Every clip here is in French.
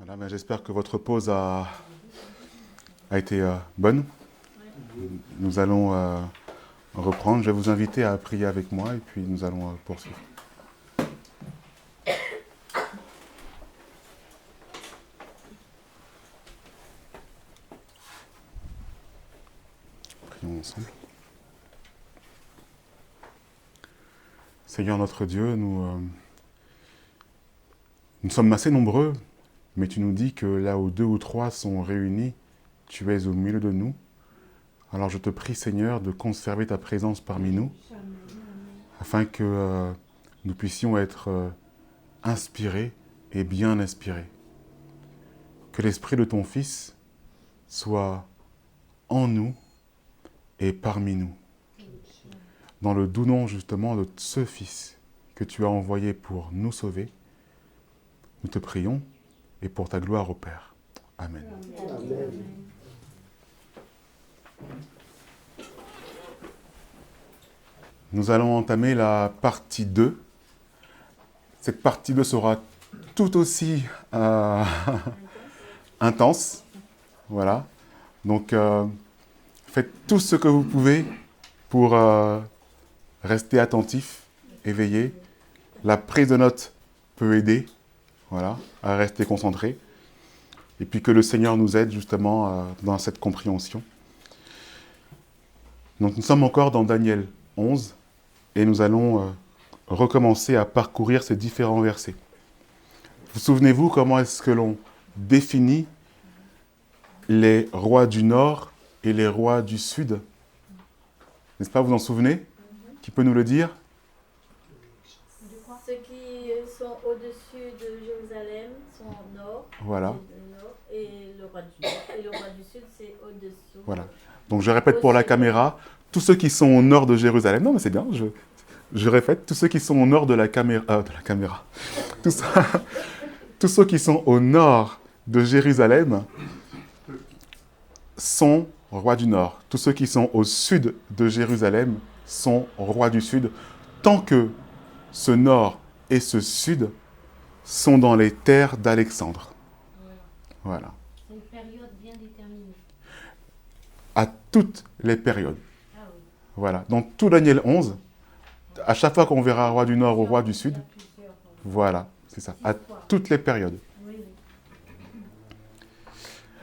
Voilà, ben j'espère que votre pause a été bonne. Nous allons reprendre. Je vais vous inviter à prier avec moi et puis nous allons poursuivre. Prions ensemble. Seigneur notre Dieu, nous sommes assez nombreux, mais tu nous dis que là où 2 ou 3 sont réunis, tu es au milieu de nous. Alors je te prie, Seigneur, de conserver ta présence parmi nous, afin que nous puissions être inspirés et bien inspirés. Que l'esprit de ton Fils soit en nous et parmi nous. Dans le doux nom justement de ce Fils que tu as envoyé pour nous sauver, nous te prions et pour ta gloire au Père. Amen. Amen. Nous allons entamer la partie 2. Cette partie 2 sera tout aussi intense. Voilà. Donc, faites tout ce que vous pouvez pour rester attentif, éveillé. La prise de notes peut aider, voilà, à rester concentré. Et puis que le Seigneur nous aide justement dans cette compréhension. Donc, nous sommes encore dans Daniel 11 et nous allons recommencer à parcourir ces différents versets. Vous souvenez-vous comment est-ce que l'on définit les rois du Nord et les rois du Sud? N'est-ce pas, vous en souvenez? Qui peut nous le dire? Ceux qui sont au-dessus de Jérusalem sont au nord. Voilà. Et le roi du nord. Et le roi du sud, c'est au-dessous. Voilà. Donc je répète pour la caméra, tous ceux qui sont au nord de Jérusalem. Non, mais c'est bien, je répète, tous ceux qui sont au nord de la caméra. Tous ceux qui sont au nord de Jérusalem sont rois du nord. Tous ceux qui sont au sud de Jérusalem sont rois du sud, tant que ce nord et ce sud sont dans les terres d'Alexandre. Voilà. C'est une période bien déterminée. À toutes les périodes. Ah oui. Voilà. Dans tout Daniel 11, à chaque fois qu'on verra un roi du nord ou roi du sud, voilà, c'est ça. À toutes les périodes.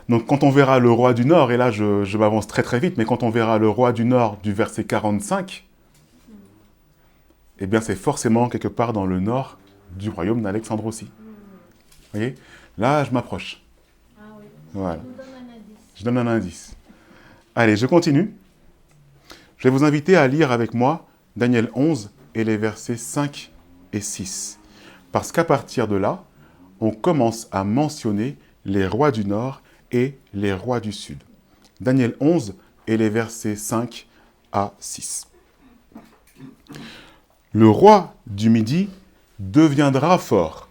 Donc quand on verra le roi du Nord, et là je m'avance très très vite, mais quand on verra le roi du Nord du verset 45, eh bien c'est forcément quelque part dans le nord du royaume d'Alexandre aussi. Vous voyez? Là je m'approche. Ah oui. Voilà. Je donne un indice. Allez, je continue. Je vais vous inviter à lire avec moi Daniel 11 et les versets 5 et 6. Parce qu'à partir de là, on commence à mentionner les rois du Nord et les rois du Sud. Daniel 11 et les versets 5 à 6. Le roi du Midi deviendra fort,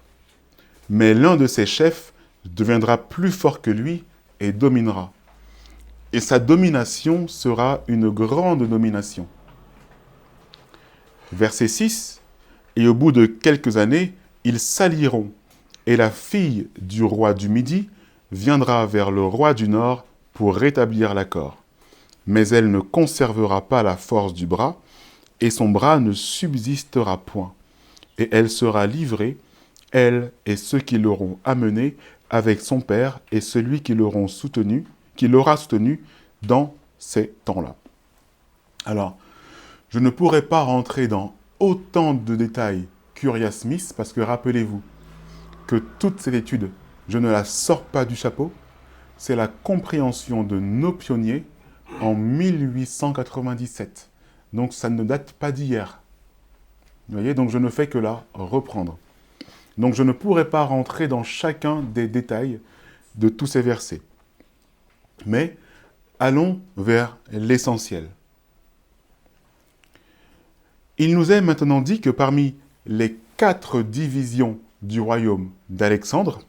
mais l'un de ses chefs deviendra plus fort que lui et dominera. Et sa domination sera une grande domination. Verset 6. Et au bout de quelques années, ils s'allieront, et la fille du roi du Midi viendra vers le roi du Nord pour rétablir l'accord. Mais elle ne conservera pas la force du bras, et son bras ne subsistera point. Et elle sera livrée, elle et ceux qui l'auront amenée, avec son père et celui qui l'aura soutenu dans ces temps-là. Alors, je ne pourrais pas rentrer dans autant de détails qu'Uriah Smith, parce que rappelez-vous que toute cette étude, je ne la sors pas du chapeau, c'est la compréhension de nos pionniers en 1897. Donc ça ne date pas d'hier. Vous voyez, donc je ne fais que la reprendre. Donc je ne pourrais pas rentrer dans chacun des détails de tous ces versets. Mais allons vers l'essentiel. Il nous est maintenant dit que parmi les 4 divisions du royaume d'Alexandre,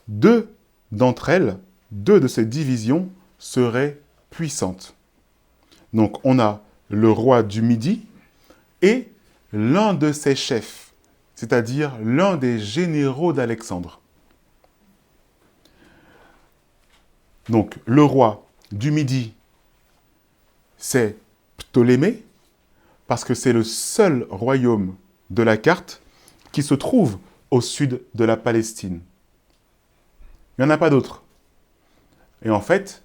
2 d'entre elles, 2 de ces divisions seraient puissantes. Donc on a le roi du Midi et l'un de ses chefs, c'est-à-dire l'un des généraux d'Alexandre. Donc, le roi du Midi, c'est Ptolémée, parce que c'est le seul royaume de la carte qui se trouve au sud de la Palestine. Il n'y en a pas d'autre. Et en fait,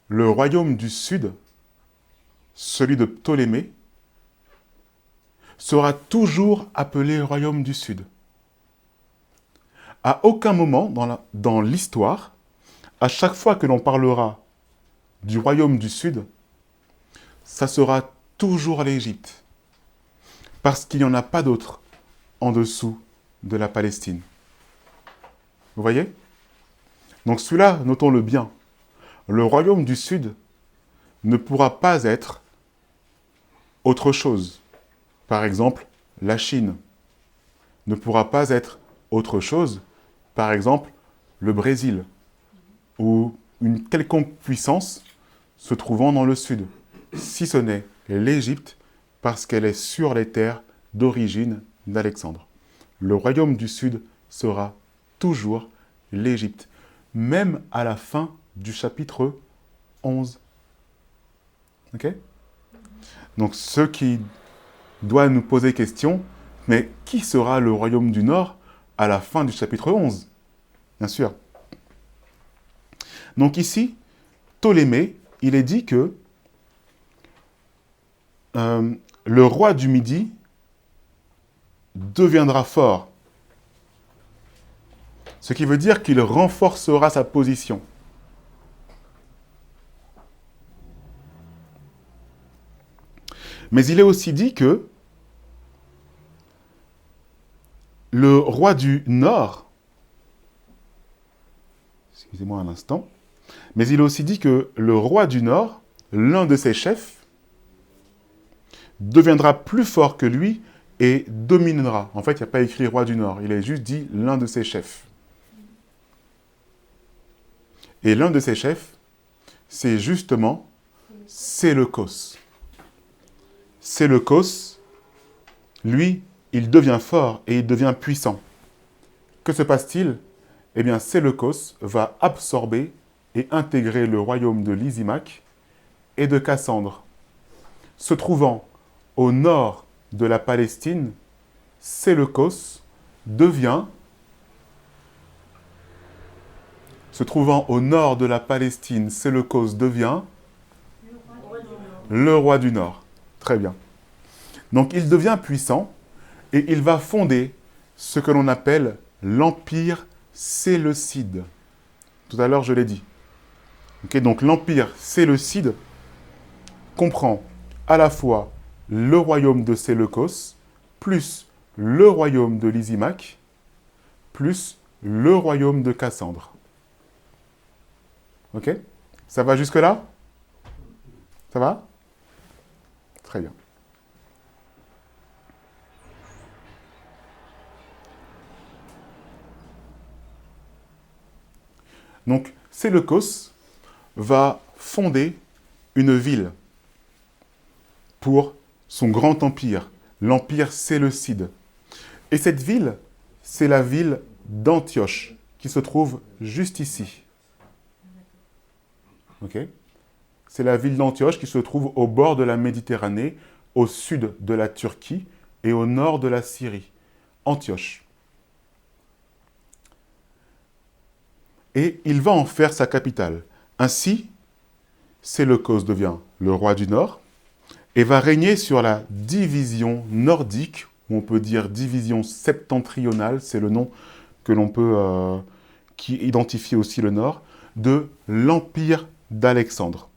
le royaume du sud, celui de Ptolémée, sera toujours appelé royaume du sud. À aucun moment dans l'histoire, à chaque fois que l'on parlera du royaume du sud, ça sera toujours l'Égypte. Parce qu'il n'y en a pas d'autre en dessous de la Palestine. Vous voyez? Donc celui-là, notons-le bien. Le royaume du sud ne pourra pas être autre chose. Par exemple, la Chine ne pourra pas être autre chose. Par exemple, le Brésil ou une quelconque puissance se trouvant dans le sud, si ce n'est l'Égypte, parce qu'elle est sur les terres d'origine d'Alexandre. Le royaume du sud sera toujours l'Égypte, même à la fin du chapitre 11. Ok? Donc, ce qui doit nous poser question, mais qui sera le royaume du Nord à la fin du chapitre 11? Bien sûr. Donc ici, Ptolémée, il est dit que le roi du Midi deviendra fort. Ce qui veut dire qu'il renforcera sa position. Mais il est aussi dit que le roi du Nord, excusez-moi un instant, mais il est aussi dit que le roi du Nord, l'un de ses chefs, deviendra plus fort que lui et dominera. En fait, il n'y a pas écrit roi du Nord, il est juste dit l'un de ses chefs. Et l'un de ses chefs, c'est justement Séleucos. Séleucos, lui, il devient fort et il devient puissant. Que se passe-t-il? Eh bien, Séleucos va absorber et intégrer le royaume de Lysimaque et de Cassandre. Se trouvant au nord de la Palestine, Séleucos devient, se trouvant au nord de la Palestine, Séleucos devient le roi du Nord. Très bien. Donc il devient puissant et il va fonder ce que l'on appelle l'Empire séleucide. Tout à l'heure, je l'ai dit. Okay, donc l'Empire séleucide comprend à la fois le royaume de Séleucos, plus le royaume de Lysimaque, plus le royaume de Cassandre. Ok? Ça va jusque-là? Ça va? Très bien. Donc, Séleucos va fonder une ville pour son grand empire, l'empire séleucide. Et cette ville, c'est la ville d'Antioche, qui se trouve juste ici. Ok? C'est la ville d'Antioche qui se trouve au bord de la Méditerranée, au sud de la Turquie et au nord de la Syrie. Antioche. Et il va en faire sa capitale. Ainsi, Séleucos devient le roi du Nord et va régner sur la division nordique, ou on peut dire division septentrionale, c'est le nom que l'on peut, qui identifie aussi le Nord, de l'Empire d'Alexandre.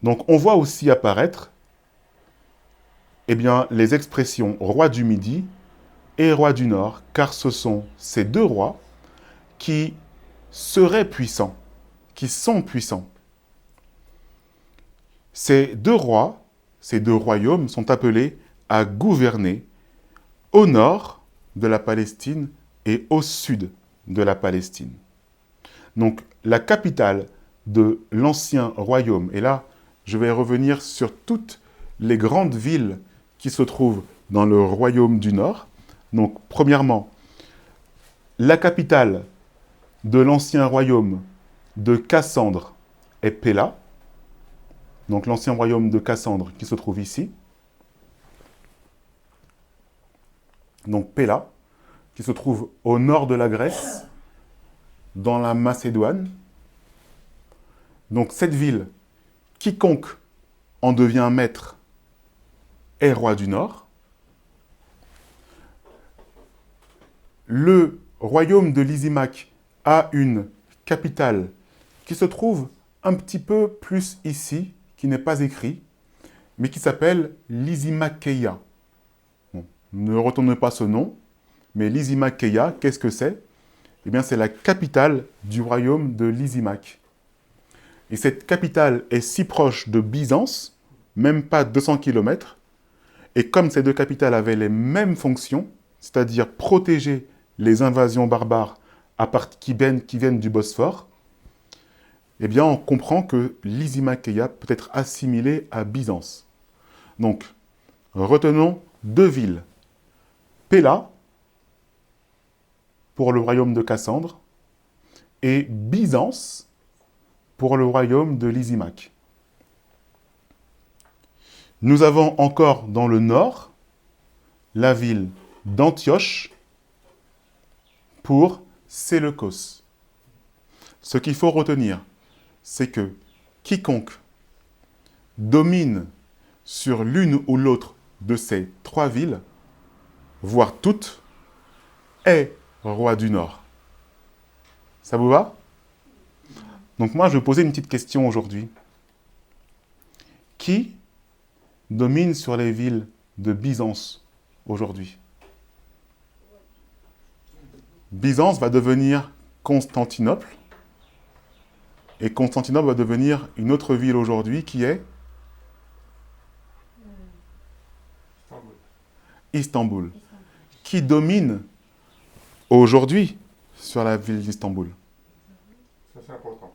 Donc on voit aussi apparaître les expressions roi du Midi et roi du Nord, car ce sont ces deux rois qui seraient puissants, qui sont puissants. Ces deux rois, ces deux royaumes sont appelés à gouverner au nord de la Palestine et au sud de la Palestine. Donc la capitale de l'ancien royaume, et là je vais revenir sur toutes les grandes villes qui se trouvent dans le royaume du Nord. Donc premièrement, la capitale de l'ancien royaume de Cassandre est Péla. Donc l'ancien royaume de Cassandre qui se trouve ici. Donc Péla, qui se trouve au nord de la Grèce, dans la Macédoine. Donc cette ville, quiconque en devient maître est roi du nord. Le royaume de Lysimaque a une capitale qui se trouve un petit peu plus ici, qui n'est pas écrit, mais qui s'appelle Lysimacheia. Bon, ne retournez pas ce nom, mais Lysimacheia, qu'est-ce que c'est? Eh bien, c'est la capitale du royaume de Lysimaque. Et cette capitale est si proche de Byzance, même pas 200 km, et comme ces deux capitales avaient les mêmes fonctions, c'est-à-dire protéger les invasions barbares qui viennent du Bosphore, eh bien, on comprend que Lysimacheia peut être assimilée à Byzance. Donc, retenons deux villes. Péla, pour le royaume de Cassandre, et Byzance, pour le royaume de Lysimaque. Nous avons encore dans le nord la ville d'Antioche pour Séleucos. Ce qu'il faut retenir, c'est que quiconque domine sur l'une ou l'autre de ces trois villes, voire toutes, est roi du Nord. Ça vous va? Donc moi, je vais poser une petite question aujourd'hui. Qui domine sur les villes de Byzance aujourd'hui? Byzance va devenir Constantinople, et Constantinople va devenir une autre ville aujourd'hui qui est Istanbul. Qui domine aujourd'hui sur la ville d'Istanbul? Ça, c'est important.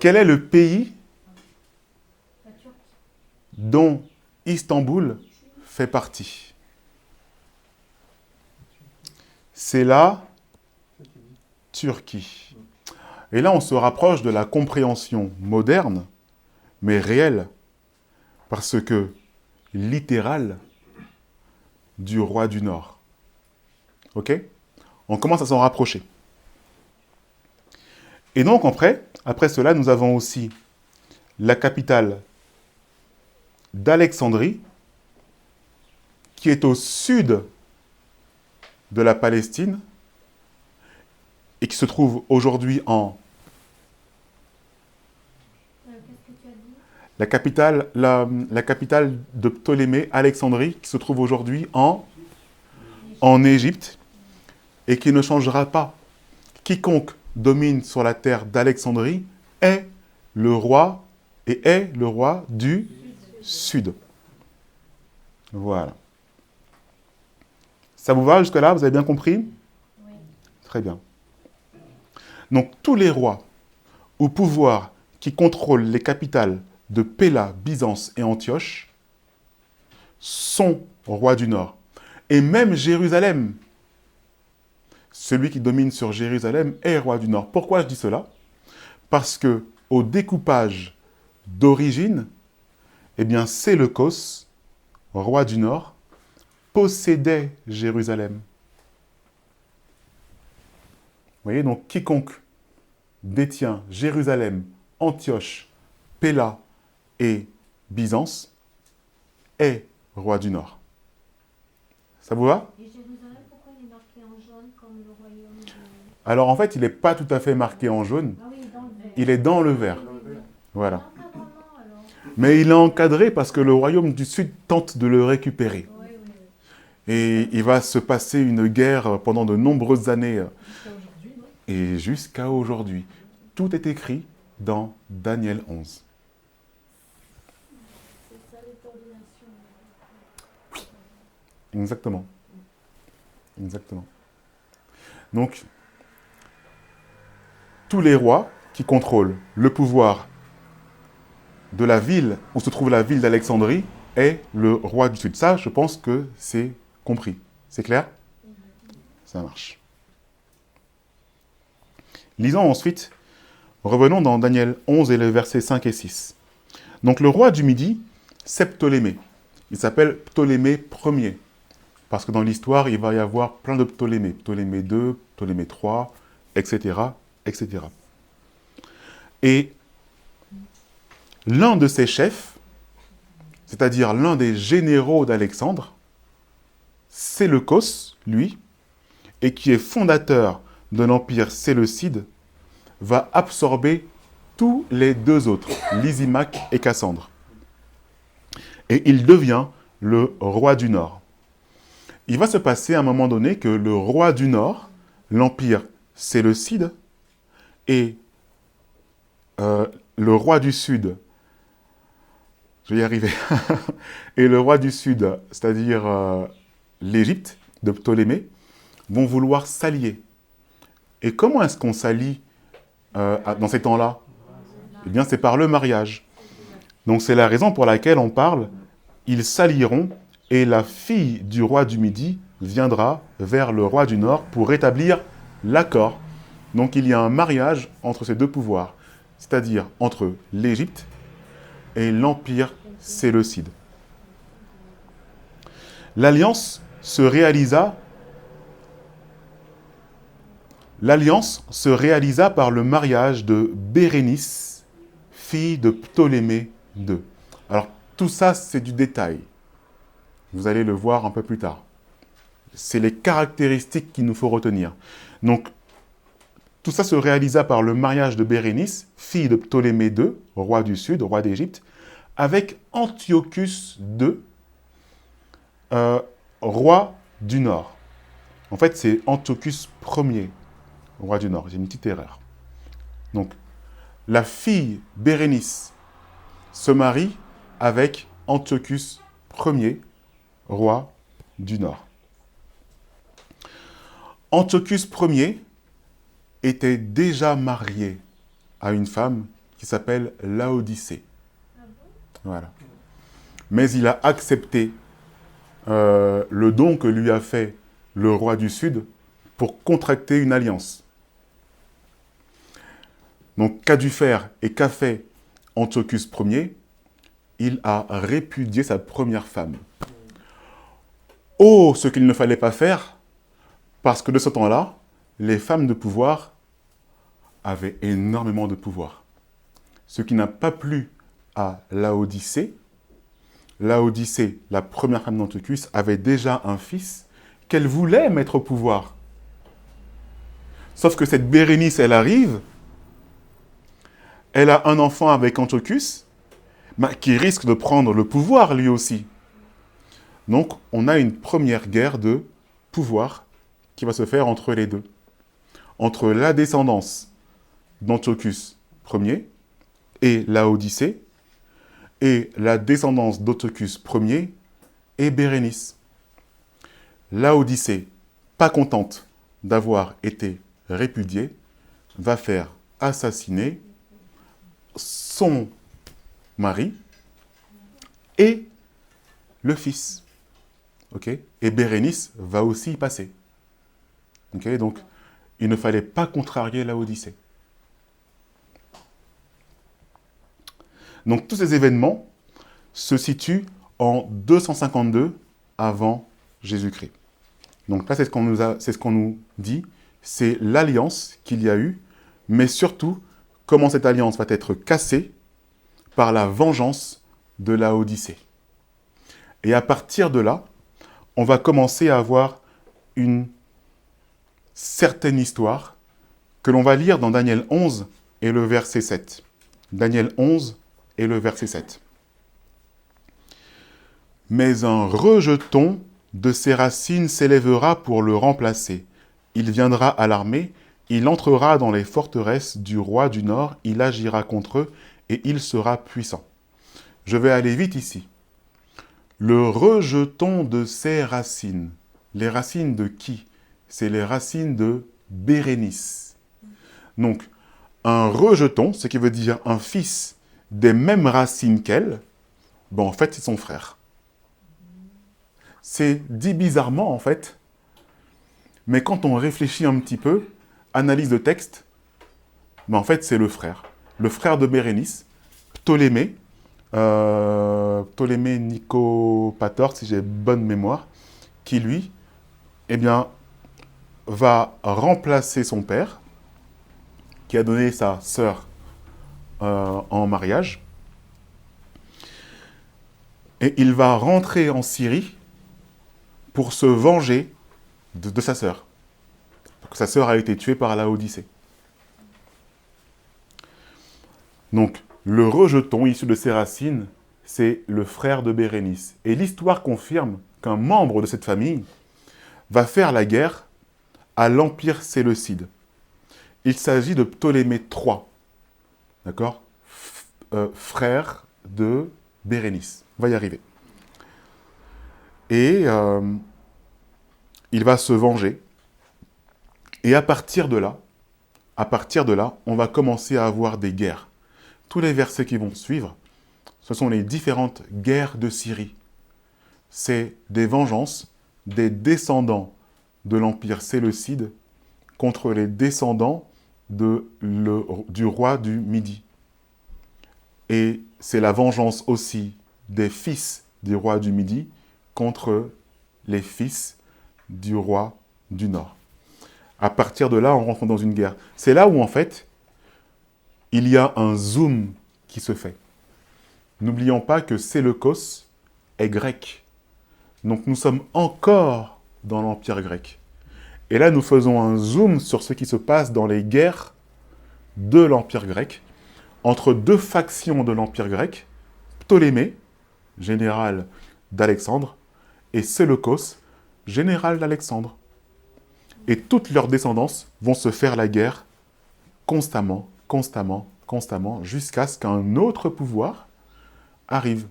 Quel est le pays dont Istanbul fait partie? C'est la Turquie. Et là, on se rapproche de la compréhension moderne, mais réelle, parce que littérale, du roi du Nord. Ok? On commence à s'en rapprocher. Et donc, après cela, nous avons aussi la capitale d'Alexandrie, qui est au sud de la Palestine et qui se trouve aujourd'hui en... Qu'est-ce que tu as dit? La capitale de Ptolémée, Alexandrie, qui se trouve aujourd'hui en Égypte et qui ne changera pas. Quiconque domine sur la terre d'Alexandrie est le roi du Sud. Voilà. Ça vous va jusque-là? Vous avez bien compris? Oui. Très bien. Donc, tous les rois ou pouvoirs qui contrôlent les capitales de Péla, Byzance et Antioche sont rois du Nord. Et même Jérusalem, celui qui domine sur Jérusalem est roi du Nord. Pourquoi je dis cela? Parce que au découpage d'origine, eh bien, Séleucos, roi du Nord, possédait Jérusalem. Vous voyez, donc quiconque détient Jérusalem, Antioche, Péla et Byzance est roi du Nord. Ça vous va? Et Jérusalem, pourquoi il est marqué en jaune comme le royaume de... Alors en fait, il n'est pas tout à fait marqué en jaune, Ah oui, dans le vert. il est dans le vert. Voilà. L'encadrement, alors. Mais il est encadré parce que le royaume du Sud tente de le récupérer. Oui, oui, oui. Et il va se passer une guerre pendant de nombreuses années. Jusqu'à aujourd'hui, non? Et jusqu'à aujourd'hui. Tout est écrit dans Daniel 11. C'est ça les coordinations. Exactement. Exactement. Donc, tous les rois qui contrôlent le pouvoir de la ville où se trouve la ville d'Alexandrie est le roi du Sud. Ça, je pense que c'est compris. C'est clair? Ça marche. Lisons ensuite, revenons dans Daniel 11 et les versets 5 et 6. Donc le roi du Midi, c'est Ptolémée. Il s'appelle Ptolémée Ier. Parce que dans l'histoire, il va y avoir plein de Ptolémées. Ptolémée II, Ptolémée III, etc., etc. Et l'un de ses chefs, c'est-à-dire l'un des généraux d'Alexandre, Séleucos, lui, et qui est fondateur de l'empire séleucide, va absorber tous les deux autres, Lysimaque et Cassandre. Et il devient le roi du Nord. Il va se passer à un moment donné que le roi du Nord, l'empire séleucide, et le roi du Sud, je vais y arriver, et le roi du Sud, c'est-à-dire l'Égypte de Ptolémée, vont vouloir s'allier. Et comment est-ce qu'on s'allie dans ces temps-là? Eh bien, c'est par le mariage. Donc, c'est la raison pour laquelle on parle, ils s'allieront, et la fille du roi du Midi viendra vers le roi du Nord pour rétablir l'accord. Donc, il y a un mariage entre ces deux pouvoirs, c'est-à-dire entre l'Égypte et l'empire séleucide. L'alliance se réalisa par le mariage de Bérénice, fille de Ptolémée II. Alors, tout ça, c'est du détail. Vous allez le voir un peu plus tard. C'est les caractéristiques qu'il nous faut retenir. Donc, tout ça se réalisa par le mariage de Bérénice, fille de Ptolémée II, roi du Sud, roi d'Égypte, avec Antiochus II, roi du Nord. En fait, c'est Antiochus Ier, roi du Nord. J'ai une petite erreur. Donc, la fille Bérénice se marie avec Antiochus Ier, roi du Nord. Antiochus Ier était déjà marié à une femme qui s'appelle Laodicée. Voilà. Mais il a accepté le don que lui a fait le roi du Sud pour contracter une alliance. Donc, qu'a dû faire et qu'a fait Antiochus Ier? Il a répudié sa première femme. Oh, ce qu'il ne fallait pas faire, parce que de ce temps-là, les femmes de pouvoir avaient énormément de pouvoir. Ce qui n'a pas plu à Laodicée. Laodicée, la première femme d'Antiochus, avait déjà un fils qu'elle voulait mettre au pouvoir. Sauf que cette Bérénice, elle arrive, elle a un enfant avec Antiochus, qui risque de prendre le pouvoir lui aussi. Donc, on a une première guerre de pouvoir qui va se faire entre les deux. Entre la descendance d'Antiochus Ier et Laodicée, et la descendance d'Antiochus Ier et Bérénice. Laodicée, pas contente d'avoir été répudiée, va faire assassiner son mari et le fils. Okay? Et Bérénice va aussi y passer. Okay? Donc, il ne fallait pas contrarier Laodicée. Donc, tous ces événements se situent en 252 avant Jésus-Christ. Donc là, c'est ce qu'on nous dit, c'est l'alliance qu'il y a eu, mais surtout, comment cette alliance va être cassée par la vengeance de Laodicée. Et à partir de là, on va commencer à avoir une certaine histoire que l'on va lire dans Daniel 11 et le verset 7. Daniel 11 et le verset 7. Mais un rejeton de ses racines s'élèvera pour le remplacer. Il viendra à l'armée, il entrera dans les forteresses du roi du Nord, il agira contre eux et il sera puissant. Je vais aller vite ici. Le rejeton de ses racines. Les racines de qui? C'est les racines de Bérénice. Donc, un rejeton, ce qui veut dire un fils des mêmes racines qu'elle, en fait, c'est son frère. C'est dit bizarrement, en fait, Mais quand on réfléchit un petit peu, analyse de texte, mais en fait, c'est le frère de Bérénice, Ptolémée, Ptolémée Nicopator, si j'ai bonne mémoire, qui lui, eh bien, va remplacer son père, qui a donné sa sœur en mariage, et il va rentrer en Syrie pour se venger de sa sœur. Parce que sa sœur a été tuée par la Odyssée. Donc, le rejeton issu de ses racines, c'est le frère de Bérénice. Et l'histoire confirme qu'un membre de cette famille va faire la guerre à l'Empire séleucide. Il s'agit de Ptolémée III, d'accord, frère de Bérénice. On va y arriver. Et il va se venger. Et à partir de là, on va commencer à avoir des guerres. Tous les versets qui vont suivre, ce sont les différentes guerres de Syrie. C'est des vengeances des descendants de l'Empire séleucide contre les descendants du roi du Midi. Et c'est la vengeance aussi des fils du roi du Midi contre les fils du roi du Nord. À partir de là, on rentre dans une guerre. C'est là où, en fait, il y a un zoom qui se fait. N'oublions pas que Séleucos est grec. Donc nous sommes encore dans l'Empire grec. Et là, nous faisons un zoom sur ce qui se passe dans les guerres de l'Empire grec, entre deux factions de l'Empire grec, Ptolémée, général d'Alexandre, et Séleucos, général d'Alexandre. Et toutes leurs descendances vont se faire la guerre constamment, jusqu'à ce qu'un autre pouvoir arrive.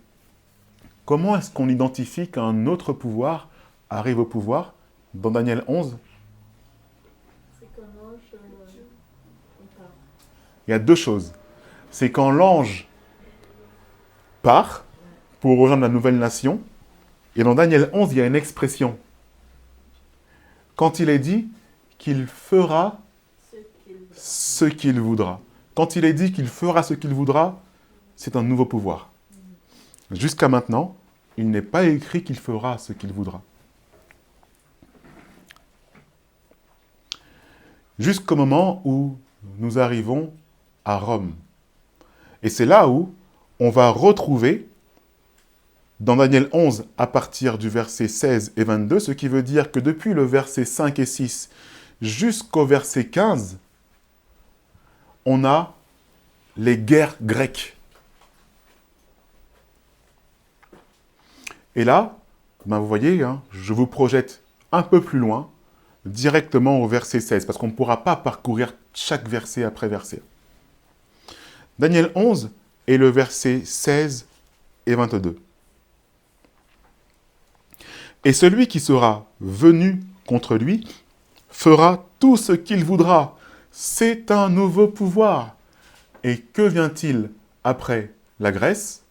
Comment est-ce qu'on identifie qu'un autre pouvoir arrive au pouvoir? Dans Daniel 11, C'est qu'un ange part. il y a deux choses. C'est quand l'ange part pour rejoindre la nouvelle nation, et dans Daniel 11, il y a une expression. Quand il est dit qu'il fera ce qu'il voudra. Quand il est dit qu'il fera ce qu'il voudra, c'est un nouveau pouvoir. Jusqu'à maintenant, il n'est pas écrit qu'il fera ce qu'il voudra. Jusqu'au moment où nous arrivons à Rome. Et c'est là où on va retrouver, dans Daniel 11, à partir du verset 16 et 22, ce qui veut dire que depuis le verset 5 et 6 jusqu'au verset 15, on a les guerres grecques. Et là, vous voyez, je vous projette un peu plus loin, directement au verset 16, parce qu'on ne pourra pas parcourir chaque verset après verset. Daniel 11 est le verset 16 et 22. Et celui qui sera venu contre lui fera tout ce qu'il voudra. C'est un nouveau pouvoir. Et que vient-il après la Grèce?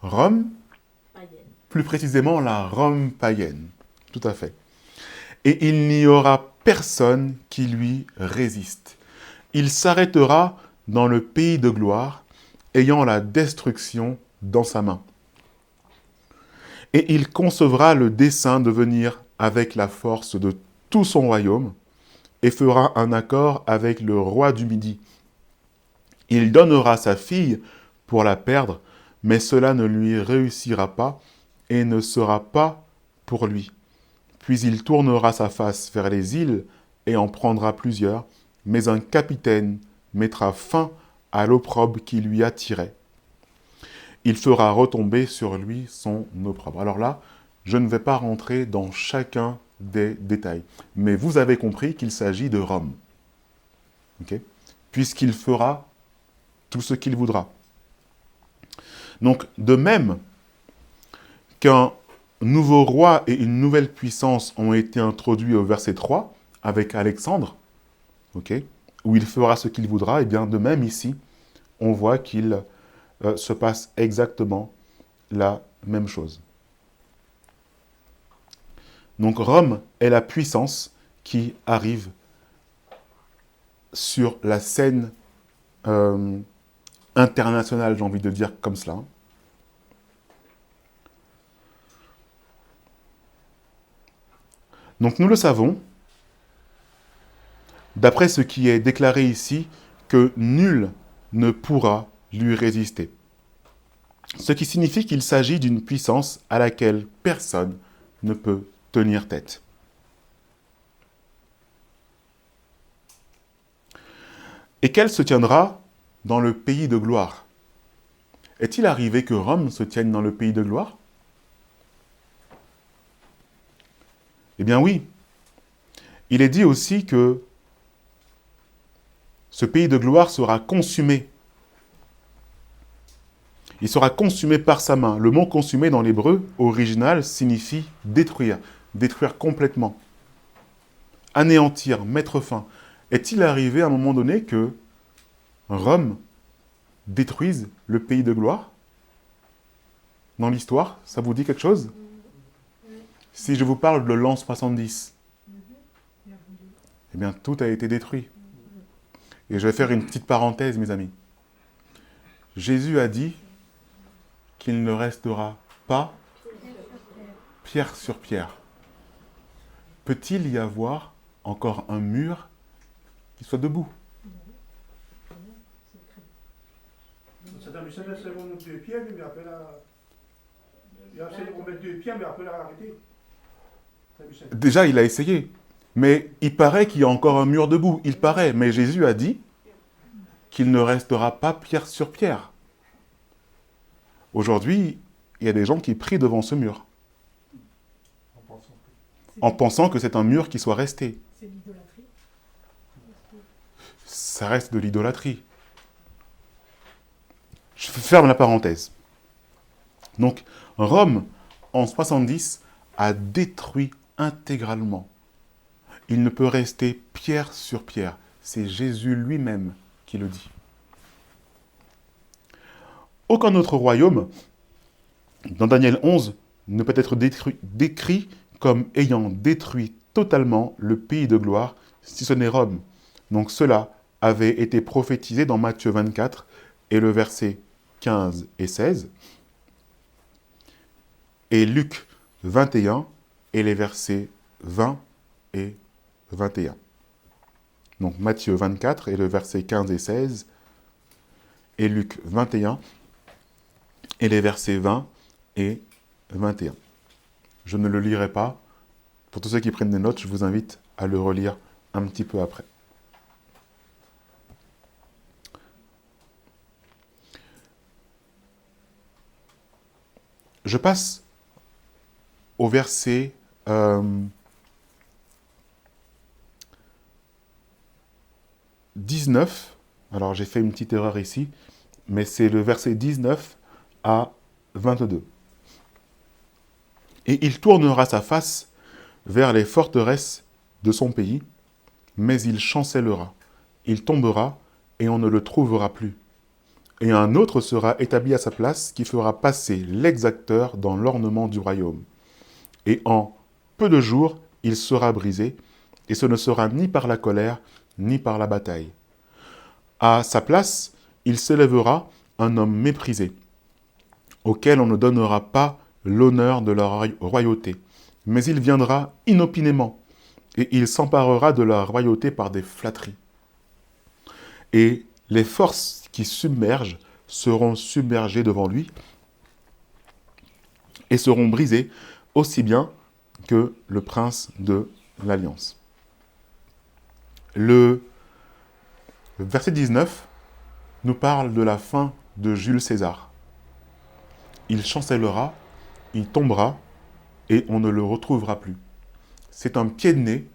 Rome, Païenne. plus précisément la Rome païenne. Tout à fait. Et il n'y aura personne qui lui résiste. Il s'arrêtera dans le pays de gloire, ayant la destruction dans sa main. Et il concevra le dessein de venir avec la force de tout son royaume, et fera un accord avec le roi du Midi. Il donnera sa fille pour la perdre, mais cela ne lui réussira pas et ne sera pas pour lui. Puis il tournera sa face vers les îles et en prendra plusieurs, mais un capitaine mettra fin à l'opprobre qui lui attirait. Il fera retomber sur lui son opprobre. Alors là, je ne vais pas rentrer dans chacun des détails, mais vous avez compris qu'il s'agit de Rome. Okay? Puisqu'il fera tout ce qu'il voudra. Donc, de même qu'un nouveau roi et une nouvelle puissance ont été introduits au verset 3, avec Alexandre, okay, où il fera ce qu'il voudra, et bien de même ici, on voit qu'il se passe exactement la même chose. Donc Rome est la puissance qui arrive sur la scène internationale, j'ai envie de dire comme cela. Donc nous le savons, d'après ce qui est déclaré ici, que nul ne pourra lui résister. Ce qui signifie qu'il s'agit d'une puissance à laquelle personne ne peut tenir tête. Et qu'elle se tiendra dans le pays de gloire. Est-il arrivé que Rome se tienne dans le pays de gloire? Eh bien oui. Il est dit aussi que ce pays de gloire sera consumé. Il sera consumé par sa main. Le mot consumé dans l'hébreu original signifie détruire, détruire complètement, anéantir, mettre fin. Est-il arrivé à un moment donné que Rome détruise le pays de gloire? Dans l'histoire, ça vous dit quelque chose? Si je vous parle de l'an 70, eh bien tout a été détruit. Et je vais faire une petite parenthèse, mes amis. Jésus a dit qu'il ne restera pas pierre sur pierre. Peut-il y avoir encore un mur qui soit debout? Saddam Hussein, c'est bon, 2 pierres, mais après là. Il a essayé de mettre 2 pierres, mais après là, arrêté. Déjà, il a essayé. Mais il paraît qu'il y a encore un mur debout. Il paraît. Mais Jésus a dit qu'il ne restera pas pierre sur pierre. Aujourd'hui, il y a des gens qui prient devant ce mur. En pensant que c'est un mur qui soit resté. C'est l'idolâtrie. Ça reste de l'idolâtrie. Je ferme la parenthèse. Donc, Rome, en 70, a détruit intégralement. Il ne peut rester pierre sur pierre. C'est Jésus lui-même qui le dit. Aucun autre royaume, dans Daniel 11, ne peut être décrit comme ayant détruit totalement le pays de gloire, si ce n'est Rome. Donc cela avait été prophétisé dans Matthieu 24 et le verset 15 et 16, et Luc 21 et les versets 20 et 21. Donc Matthieu 24 et le verset 15 et 16, et Luc 21 et les versets 20 et 21. Je ne le lirai pas. Pour tous ceux qui prennent des notes, je vous invite à le relire un petit peu après. Je passe au verset 19. Alors j'ai fait une petite erreur ici, mais c'est le verset 19 à 22. Et il tournera sa face vers les forteresses de son pays, mais il chancellera, il tombera, et on ne le trouvera plus. Et un autre sera établi à sa place, qui fera passer l'exacteur dans l'ornement du royaume. Et en peu de jours, il sera brisé, et ce ne sera ni par la colère, ni par la bataille. À sa place, il s'élèvera un homme méprisé, auquel on ne donnera pas l'honneur de la royauté. Mais il viendra inopinément, et il s'emparera de la royauté par des flatteries. Et les forces qui submergent seront submergées devant lui, et seront brisées aussi bien que le prince de l'Alliance. Le verset 19 nous parle de la fin de Jules César. Il chancellera, il tombera, et on ne le retrouvera plus. C'est un pied de nez,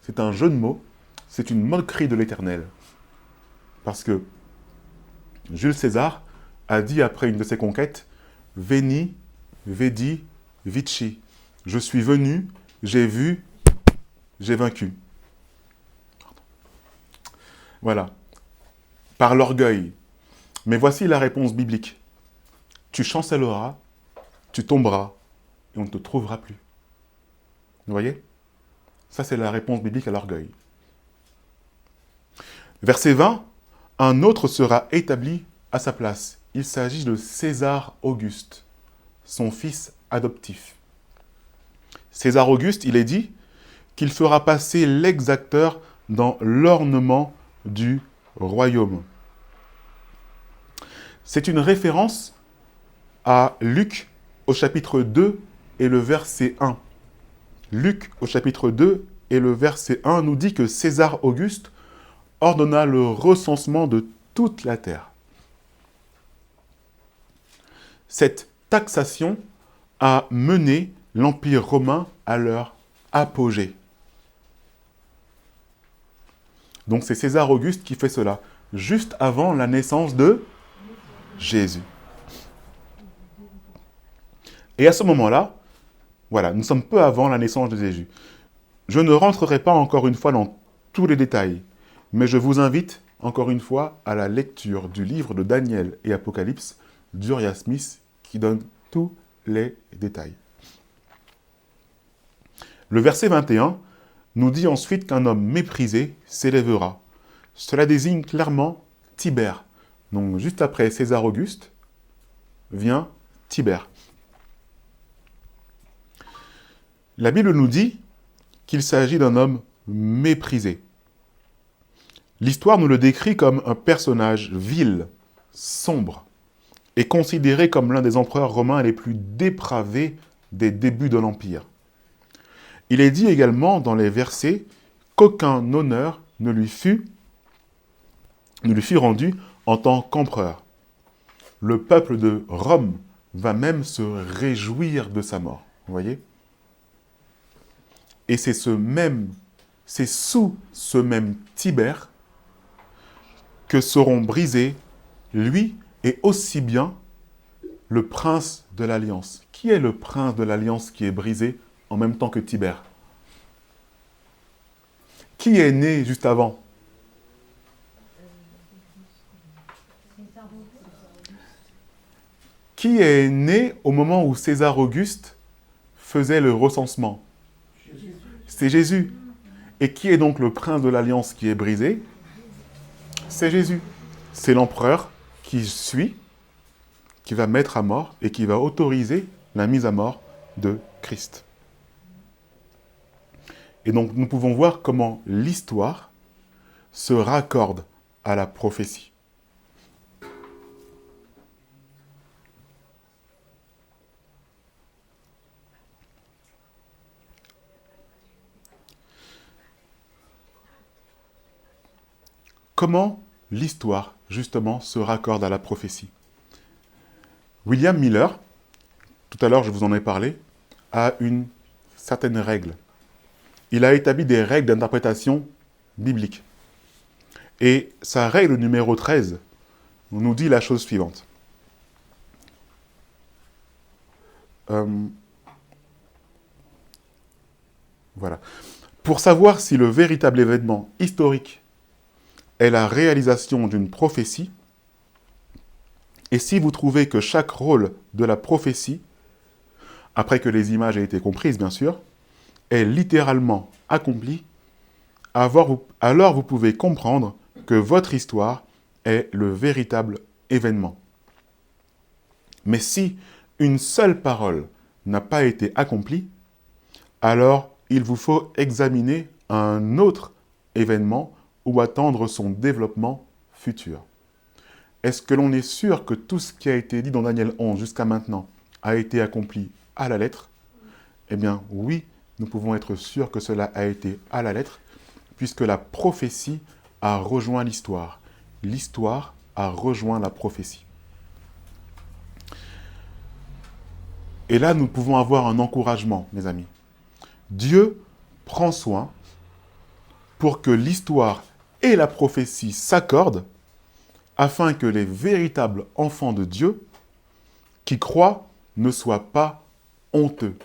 c'est un jeu de mots, c'est une moquerie de l'Éternel. Parce que Jules César a dit après une de ses conquêtes, « Veni, vedi, vici ». Je suis venu, j'ai vu, j'ai vaincu. Voilà. Par l'orgueil. Mais voici la réponse biblique. Tu chancelleras, tu tomberas, et on ne te trouvera plus. Vous voyez? Ça, c'est la réponse biblique à l'orgueil. Verset 20, un autre sera établi à sa place. Il s'agit de César Auguste, son fils adoptif. César Auguste, il est dit qu'il fera passer l'exacteur dans l'ornement du royaume. C'est une référence à Luc au chapitre 2 et le verset 1. Luc au chapitre 2 et le verset 1 nous dit que César Auguste ordonna le recensement de toute la terre. Cette taxation a mené l'Empire romain à leur apogée. Donc c'est César Auguste qui fait cela, juste avant la naissance de Jésus. Et à ce moment-là, voilà, nous sommes peu avant la naissance de Jésus. Je ne rentrerai pas encore une fois dans tous les détails, mais je vous invite encore une fois à la lecture du livre de Daniel et Apocalypse d'Uriah Smith qui donne tous les détails. Le verset 21 nous dit ensuite qu'un homme méprisé s'élèvera. Cela désigne clairement Tibère. Donc juste après César Auguste vient Tibère. La Bible nous dit qu'il s'agit d'un homme méprisé. L'histoire nous le décrit comme un personnage vil, sombre, et considéré comme l'un des empereurs romains les plus dépravés des débuts de l'Empire. Il est dit également dans les versets qu'aucun honneur ne lui fut rendu en tant qu'empereur. Le peuple de Rome va même se réjouir de sa mort. Vous voyez ? Et c'est sous ce même Tibère que seront brisés, lui et aussi bien le prince de l'Alliance. Qui est le prince de l'Alliance qui est brisé en même temps que Tibère? Qui est né juste avant? Qui est né au moment où César Auguste faisait le recensement? C'est Jésus. Et qui est donc le prince de l'Alliance qui est brisé? C'est Jésus. C'est l'empereur qui suit, qui va mettre à mort et qui va autoriser la mise à mort de Christ. Et donc nous pouvons voir comment l'histoire se raccorde à la prophétie. Comment l'histoire, justement, se raccorde à la prophétie? William Miller, tout à l'heure je vous en ai parlé, a une certaine règle. Il a établi des règles d'interprétation biblique. Et sa règle numéro 13 nous dit la chose suivante. Voilà. Pour savoir si le véritable événement historique est la réalisation d'une prophétie, et si vous trouvez que chaque rôle de la prophétie, après que les images aient été comprises bien sûr, est littéralement accompli, alors vous pouvez comprendre que votre histoire est le véritable événement. Mais si une seule parole n'a pas été accomplie, alors il vous faut examiner un autre événement ou attendre son développement futur. Est-ce que l'on est sûr que tout ce qui a été dit dans Daniel 11 jusqu'à maintenant a été accompli à la lettre? Eh bien, oui, nous pouvons être sûrs que cela a été à la lettre, puisque la prophétie a rejoint l'histoire. L'histoire a rejoint la prophétie. Et là, nous pouvons avoir un encouragement, mes amis. Dieu prend soin pour que l'histoire et la prophétie s'accordent afin que les véritables enfants de Dieu qui croient ne soient pas honteux.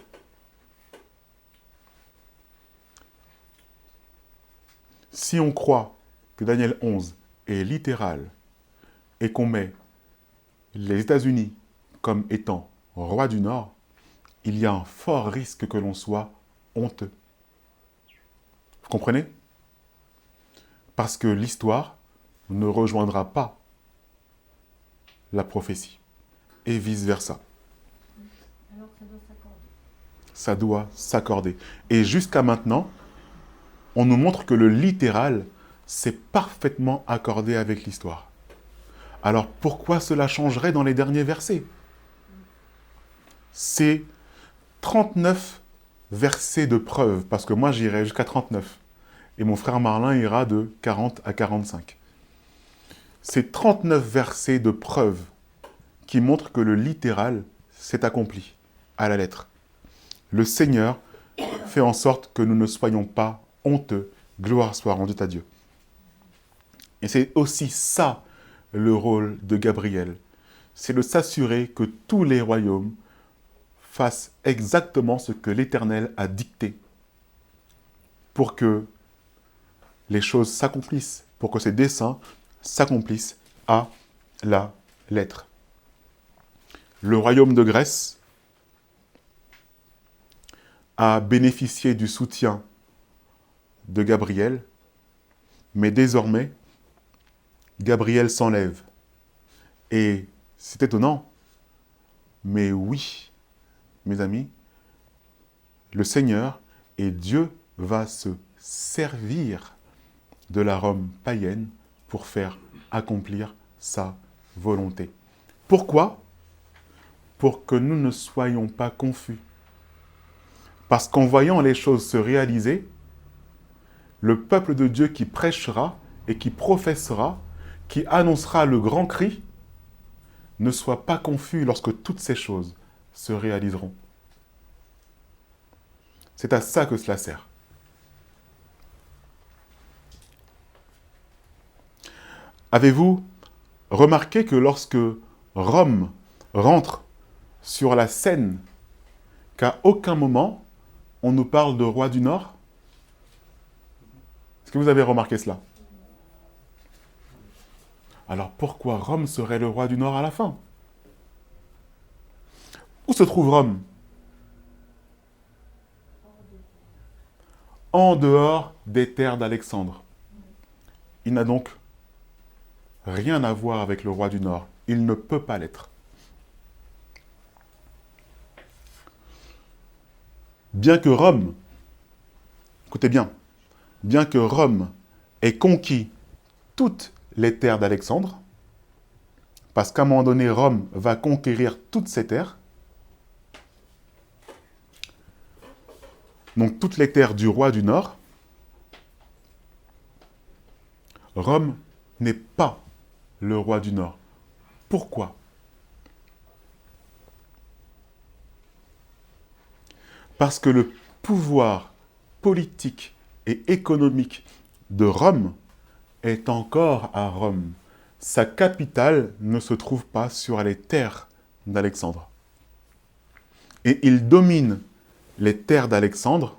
Si on croit que Daniel 11 est littéral et qu'on met les États-Unis comme étant roi du Nord, il y a un fort risque que l'on soit honteux. Vous comprenez? Parce que l'histoire ne rejoindra pas la prophétie. Et vice-versa. Alors ça doit s'accorder. Ça doit s'accorder. Et jusqu'à maintenant, on nous montre que le littéral s'est parfaitement accordé avec l'histoire. Alors pourquoi cela changerait dans les derniers versets? C'est 39 versets de preuve, parce que moi j'irai jusqu'à 39. Et mon frère Marlin ira de 40 à 45. C'est 39 versets de preuve qui montrent que le littéral s'est accompli à la lettre. Le Seigneur fait en sorte que nous ne soyons pas honteux. Gloire soit rendue à Dieu. Et c'est aussi ça le rôle de Gabriel. C'est de s'assurer que tous les royaumes fassent exactement ce que l'Éternel a dicté pour que les choses s'accomplissent, pour que ses desseins s'accomplissent à la lettre. Le royaume de Grèce a bénéficié du soutien de Gabriel, mais désormais, Gabriel s'enlève. Et c'est étonnant, mais oui, mes amis, le Seigneur et Dieu va se servir de la Rome païenne pour faire accomplir sa volonté. Pourquoi? Pour que nous ne soyons pas confus. Parce qu'en voyant les choses se réaliser, le peuple de Dieu qui prêchera et qui professera, qui annoncera le grand cri, ne soit pas confus lorsque toutes ces choses se réaliseront. C'est à ça que cela sert. Avez-vous remarqué que lorsque Rome rentre sur la scène, qu'à aucun moment on nous parle de roi du Nord? Est-ce que vous avez remarqué cela? Alors pourquoi Rome serait le roi du Nord à la fin? Où se trouve Rome? En dehors des terres d'Alexandre. Il n'a donc rien à voir avec le roi du Nord. Il ne peut pas l'être. Bien que Rome, écoutez bien, bien que Rome ait conquis toutes les terres d'Alexandre, parce qu'à un moment donné, Rome va conquérir toutes ces terres, donc toutes les terres du roi du Nord, Rome n'est pas le roi du Nord. Pourquoi? Parce que le pouvoir politique et économique de Rome est encore à Rome. Sa capitale ne se trouve pas sur les terres d'Alexandre. Et il domine les terres d'Alexandre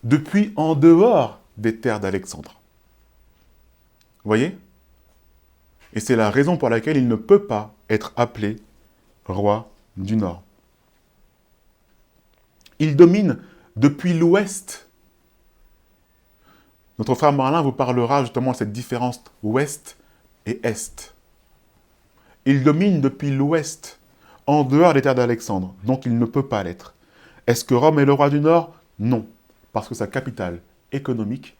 depuis en dehors des terres d'Alexandre. Vous voyez? Et c'est la raison pour laquelle il ne peut pas être appelé roi du Nord. Il domine depuis l'ouest. Notre frère Marlin vous parlera justement de cette différence ouest et est. Il domine depuis l'ouest, en dehors des terres d'Alexandre, donc il ne peut pas l'être. Est-ce que Rome est le roi du Nord? Non, parce que sa capitale économique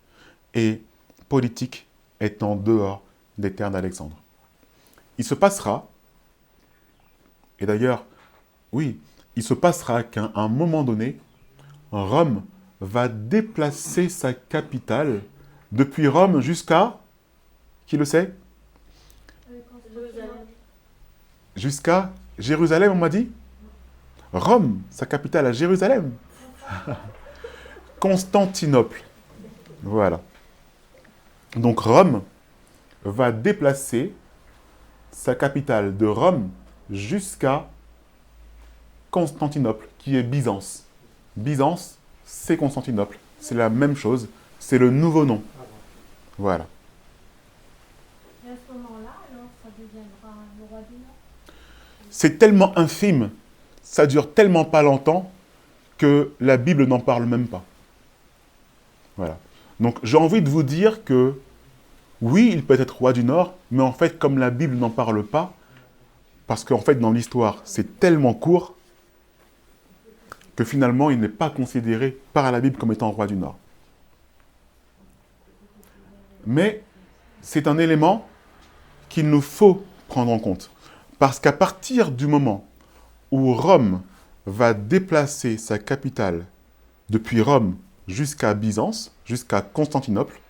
et politique est en dehors des terres d'Alexandre. Il se passera, et d'ailleurs, oui, il se passera qu'à un moment donné, Rome va déplacer sa capitale depuis Rome jusqu'à, qui le sait? Jérusalem. Jusqu'à Jérusalem, on m'a dit? Rome, sa capitale à Jérusalem. Constantinople. Voilà. Donc Rome va déplacer sa capitale de Rome jusqu'à Constantinople, qui est Byzance. Byzance, c'est Constantinople. C'est la même chose. C'est le nouveau nom. Voilà. Et à ce moment-là, alors, ça deviendra le roi du Nord. C'est tellement infime, ça dure tellement pas longtemps, que la Bible n'en parle même pas. Voilà. Donc j'ai envie de vous dire que oui, il peut être roi du Nord, mais en fait, comme la Bible n'en parle pas, parce qu'en fait, dans l'histoire, c'est tellement court que finalement, il n'est pas considéré par la Bible comme étant roi du Nord. Mais c'est un élément qu'il nous faut prendre en compte. Parce qu'à partir du moment où Rome va déplacer sa capitale depuis Rome jusqu'à Byzance, jusqu'à Constantinople,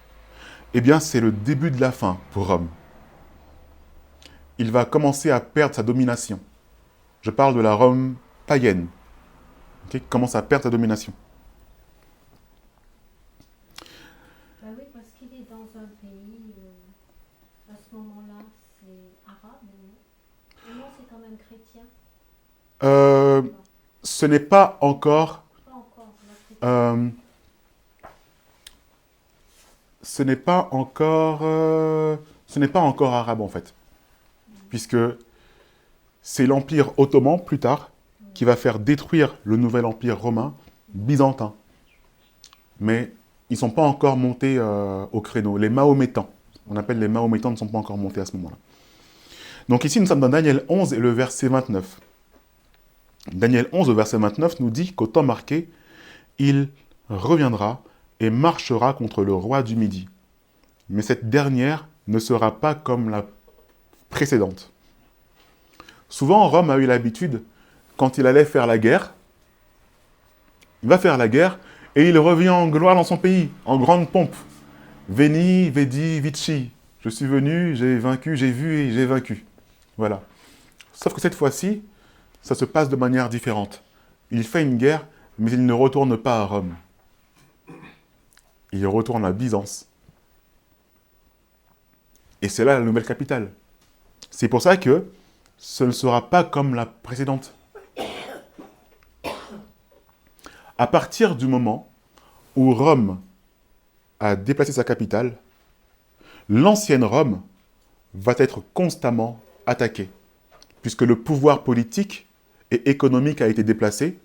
eh bien, c'est le début de la fin pour Rome. Il va commencer à perdre sa domination. Je parle de la Rome païenne, qui commence à perdre sa domination. Ben oui, parce qu'il est dans un pays, à ce moment-là, c'est arabe, non? Et non, c'est quand même chrétien. Non, Ce n'est pas encore... pas encore, la chrétienne. Ce n'est pas encore arabe en fait, puisque c'est l'Empire ottoman plus tard qui va faire détruire le nouvel empire romain byzantin. Mais ils ne sont pas encore montés au créneau. Les Mahométans, on appelle les Mahométans, ne sont pas encore montés à ce moment-là. Donc ici, nous sommes dans Daniel 11 et le verset 29. Daniel 11, au verset 29, nous dit qu'au temps marqué, il reviendra et marchera contre le roi du Midi. Mais cette dernière ne sera pas comme la précédente. Souvent, Rome a eu l'habitude, quand il allait faire la guerre, il va faire la guerre et il revient en gloire dans son pays, en grande pompe. Veni, vedi, vici. Je suis venu, j'ai vaincu, j'ai vu et j'ai vaincu. Voilà. Sauf que cette fois-ci, ça se passe de manière différente. Il fait une guerre, mais il ne retourne pas à Rome. Il retourne à Byzance. Et c'est là la nouvelle capitale. C'est pour ça que ce ne sera pas comme la précédente. À partir du moment où Rome a déplacé sa capitale, l'ancienne Rome va être constamment attaquée. Puisque le pouvoir politique et économique a été déplacé,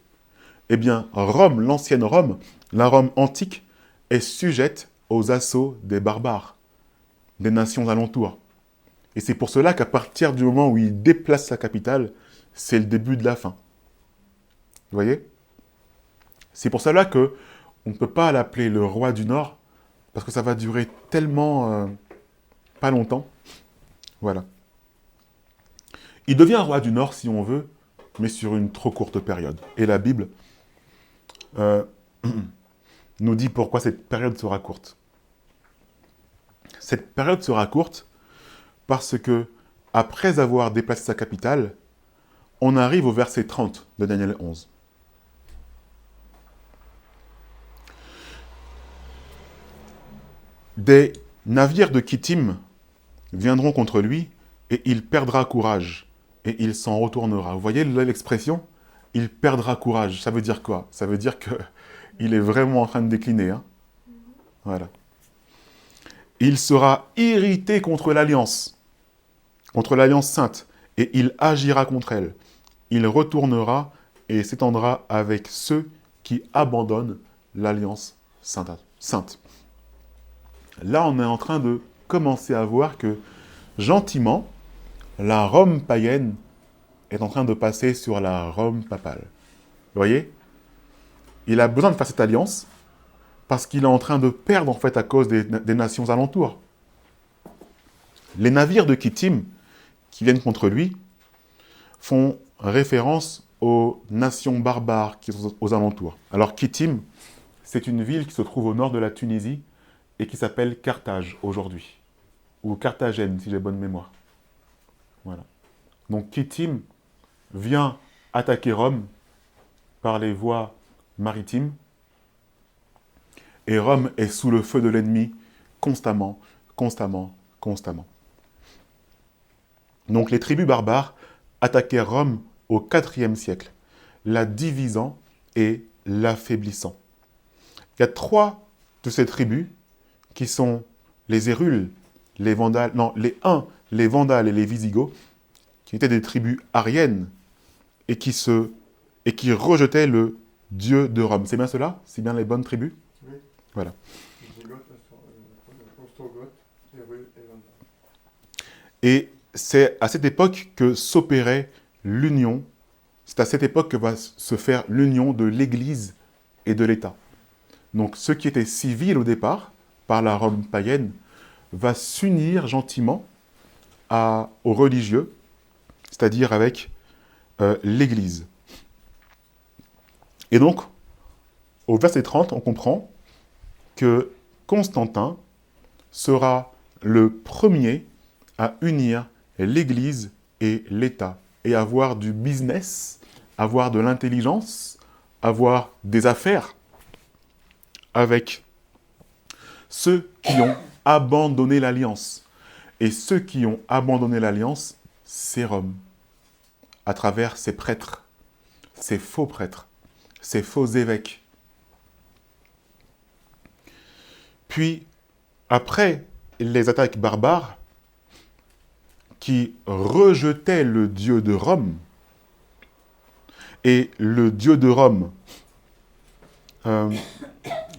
eh bien, Rome, l'ancienne Rome, la Rome antique, est sujette aux assauts des barbares, des nations alentours. Et c'est pour cela qu'à partir du moment où il déplace sa capitale, c'est le début de la fin. Vous voyez? C'est pour cela qu'on ne peut pas l'appeler le roi du Nord, parce que ça va durer tellement pas longtemps. Voilà. Il devient roi du Nord, si on veut, mais sur une trop courte période. Et la Bible nous dit pourquoi cette période sera courte. Cette période sera courte parce que, après avoir déplacé sa capitale, on arrive au verset 30 de Daniel 11. Des navires de Kittim viendront contre lui et il perdra courage et il s'en retournera. Vous voyez l'expression? Il perdra courage. Ça veut dire quoi? Ça veut dire qu'il est vraiment en train de décliner. Hein? Voilà. Il sera irrité contre l'alliance sainte, et il agira contre elle. Il retournera et s'étendra avec ceux qui abandonnent l'alliance sainte. Là, on est en train de commencer à voir que, gentiment, la Rome païenne est en train de passer sur la Rome papale. Vous voyez? Il a besoin de faire cette alliance parce qu'il est en train de perdre, en fait, à cause des nations alentours. Les navires de Kittim, qui viennent contre lui, font référence aux nations barbares qui sont aux alentours. Alors Kittim, c'est une ville qui se trouve au nord de la Tunisie et qui s'appelle Carthage aujourd'hui. Ou Carthagène, si j'ai bonne mémoire. Voilà. Donc Kittim vient attaquer Rome par les voies maritimes. Et Rome est sous le feu de l'ennemi constamment. Donc les tribus barbares attaquaient Rome au IVe siècle, la divisant et l'affaiblissant. Il y a 3 de ces tribus qui sont les Hérules, les Vandales, les Vandales et les Visigoths, qui étaient des tribus ariennes et qui rejetaient le dieu de Rome. C'est bien cela? C'est bien les bonnes tribus? Oui. Voilà. Et c'est à cette époque que s'opérait l'union. C'est à cette époque que va se faire l'union de l'Église et de l'État. Donc, ce qui était civil au départ, par la Rome païenne, va s'unir gentiment aux religieux, c'est-à-dire avec l'Église. Et donc, au verset 30, on comprend que Constantin sera le premier à unir l'Église et l'État, et avoir du business, avoir de l'intelligence, avoir des affaires avec ceux qui ont abandonné l'alliance. Et ceux qui ont abandonné l'alliance, c'est Rome, à travers ses prêtres, ses faux prêtres, ses faux évêques. Puis, après les attaques barbares, qui rejetaient le Dieu de Rome, et le Dieu de Rome,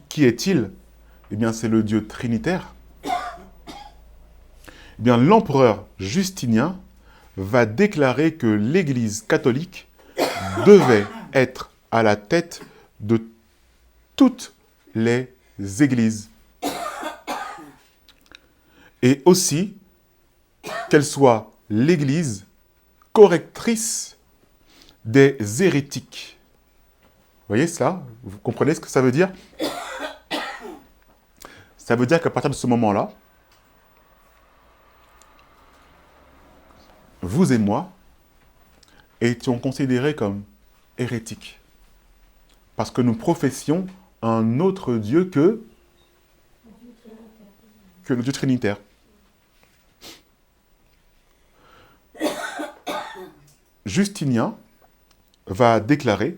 qui est-il? Eh bien, c'est le Dieu trinitaire. Eh bien, l'empereur Justinien va déclarer que l'Église catholique devait être à la tête de toutes les églises. Et aussi, qu'elle soit l'Église correctrice des hérétiques. Vous voyez ça? Vous comprenez ce que ça veut dire? Ça veut dire qu'à partir de ce moment-là, vous et moi étions considérés comme hérétiques. Parce que nous professions un autre Dieu que le Dieu trinitaire. Justinien va déclarer: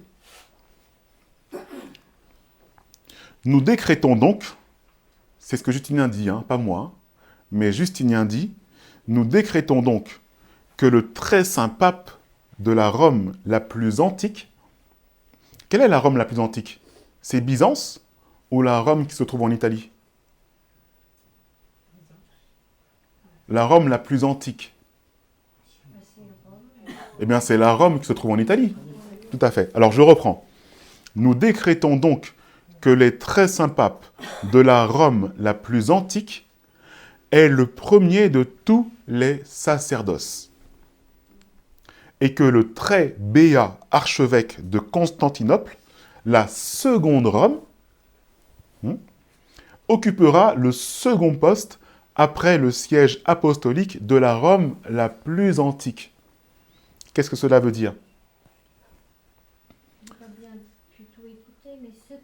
nous décrétons donc, c'est ce que Justinien dit, pas moi, mais Justinien dit, nous décrétons donc que le très saint pape de la Rome la plus antique, quelle est la Rome la plus antique? C'est Byzance ou la Rome qui se trouve en Italie? La Rome la plus antique. Eh bien, c'est la Rome qui se trouve en Italie. Tout à fait. Alors, je reprends. Nous décrétons donc que les très saints papes de la Rome la plus antique est le premier de tous les sacerdoces. Et que le très béat archevêque de Constantinople, la seconde Rome, occupera le second poste après le siège apostolique de la Rome la plus antique. Qu'est-ce que cela veut dire? Je n'ai pas bien pu tout écouter, mais ceux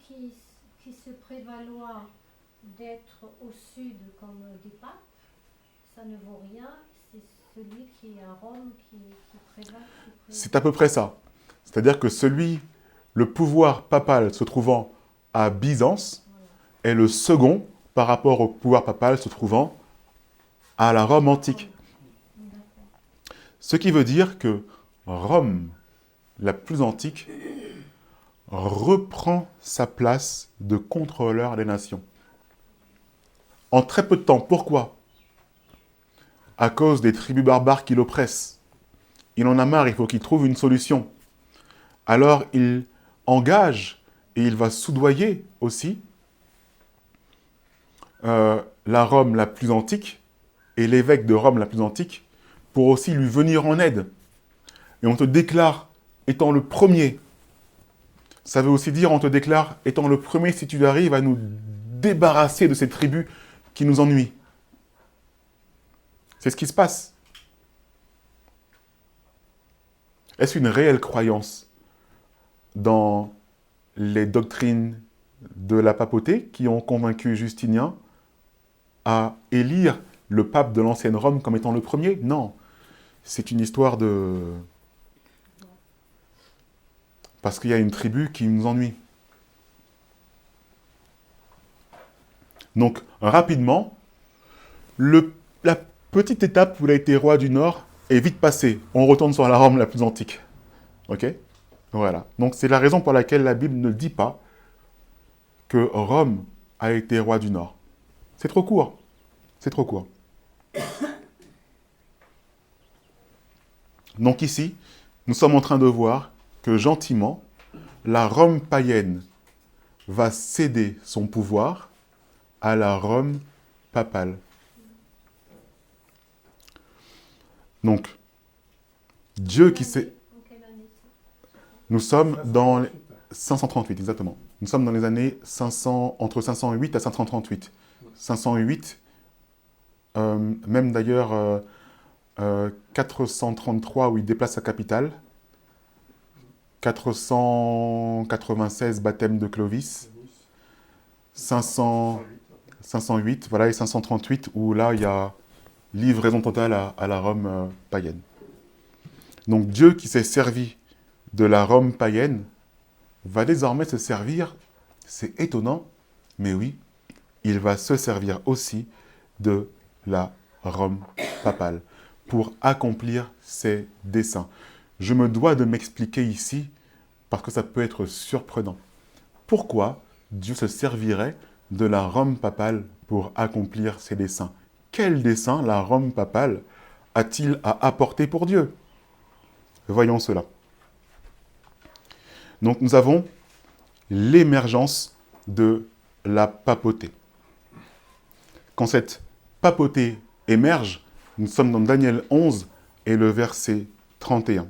qui se prévaloient d'être au sud comme des papes, ça ne vaut rien. C'est celui qui est à Rome qui prévaut. C'est à peu près ça. C'est-à-dire que le pouvoir papal se trouvant à Byzance, est le second par rapport au pouvoir papal se trouvant à la Rome antique. Ce qui veut dire que Rome, la plus antique, reprend sa place de contrôleur des nations. En très peu de temps. Pourquoi? À cause des tribus barbares qui l'oppressent. Il en a marre, il faut qu'il trouve une solution. Alors il engage et il va soudoyer aussi la Rome la plus antique et l'évêque de Rome la plus antique pour aussi lui venir en aide. Et on te déclare étant le premier. Ça veut aussi dire on te déclare étant le premier si tu arrives à nous débarrasser de ces tribus qui nous ennuient. C'est ce qui se passe. Est-ce une réelle croyance dans les doctrines de la papauté qui ont convaincu Justinien à élire le pape de l'ancienne Rome comme étant le premier? Non. C'est une histoire de... Parce qu'il y a une tribu qui nous ennuie. Donc, rapidement, la petite étape où il a été roi du Nord est vite passée. On retourne sur la Rome la plus antique. Ok? Voilà. Donc c'est la raison pour laquelle la Bible ne dit pas que Rome a été roi du Nord. C'est trop court. C'est trop court. Donc ici, nous sommes en train de voir que gentiment, la Rome païenne va céder son pouvoir à la Rome papale. Donc, Dieu qui s'est... En quelle année ça? Nous sommes dans les 538, exactement. Nous sommes dans les années 500, entre 508 à 538. 508, même d'ailleurs 433 où il déplace sa capitale. 496 baptême de Clovis. 500, 508, voilà, et 538 où là il y a livraison totale à la Rome païenne. Donc Dieu qui s'est servi de la Rome païenne va désormais se servir, c'est étonnant, mais oui, il va se servir aussi de la Rome papale pour accomplir ses desseins. Je me dois de m'expliquer ici parce que ça peut être surprenant. Pourquoi Dieu se servirait de la Rome papale pour accomplir ses desseins? Quel dessein la Rome papale a-t-il à apporter pour Dieu? Voyons cela. Donc nous avons l'émergence de la papauté. Quand cette papauté émerge, nous sommes dans Daniel 11 et le verset 31.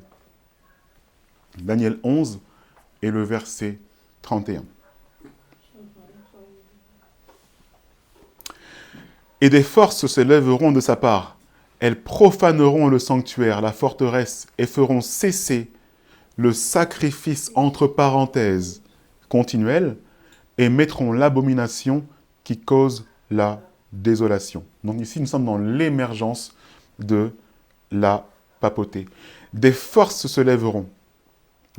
Daniel 11 et le verset 31. Et des forces se lèveront de sa part. Elles profaneront le sanctuaire, la forteresse, et feront cesser le sacrifice entre parenthèses continuel, et mettront l'abomination qui cause la désolation. Donc ici, nous sommes dans l'émergence de la papauté. Des forces se lèveront.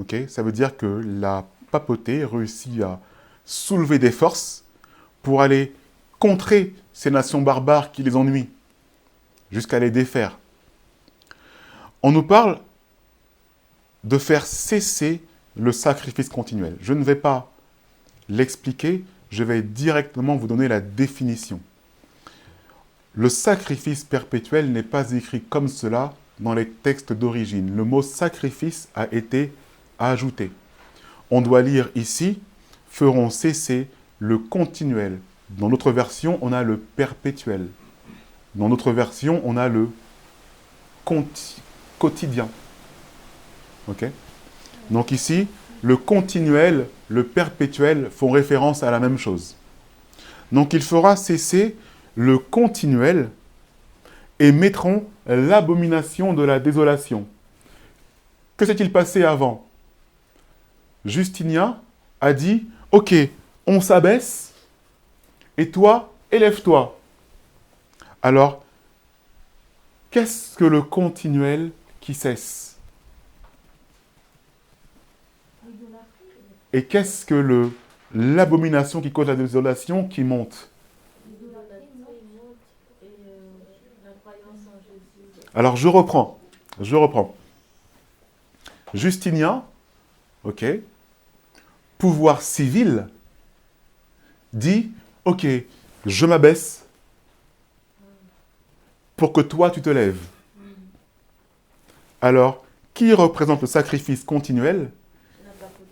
Okay? Ça veut dire que la papauté réussit à soulever des forces pour aller contrer ces nations barbares qui les ennuient, jusqu'à les défaire. On nous parle de faire cesser le sacrifice continuel. Je ne vais pas l'expliquer, je vais directement vous donner la définition. Le sacrifice perpétuel n'est pas écrit comme cela dans les textes d'origine. Le mot sacrifice a été ajouté. On doit lire ici, feront cesser le continuel. Dans notre version, on a le perpétuel. Dans notre version, on a le quotidien. Ok? Donc ici, le continuel, le perpétuel font référence à la même chose. Donc il fera cesser le continuel et mettront l'abomination de la désolation. Que s'est-il passé avant? Justinien a dit, ok, on s'abaisse, et toi, élève-toi. Alors, qu'est-ce que le continuel qui cesse? Et qu'est-ce que l'abomination qui cause la désolation qui monte? Alors, je reprends. Justinien, ok, pouvoir civil, dit, ok, je m'abaisse pour que toi, tu te lèves. Alors, qui représente le sacrifice continuel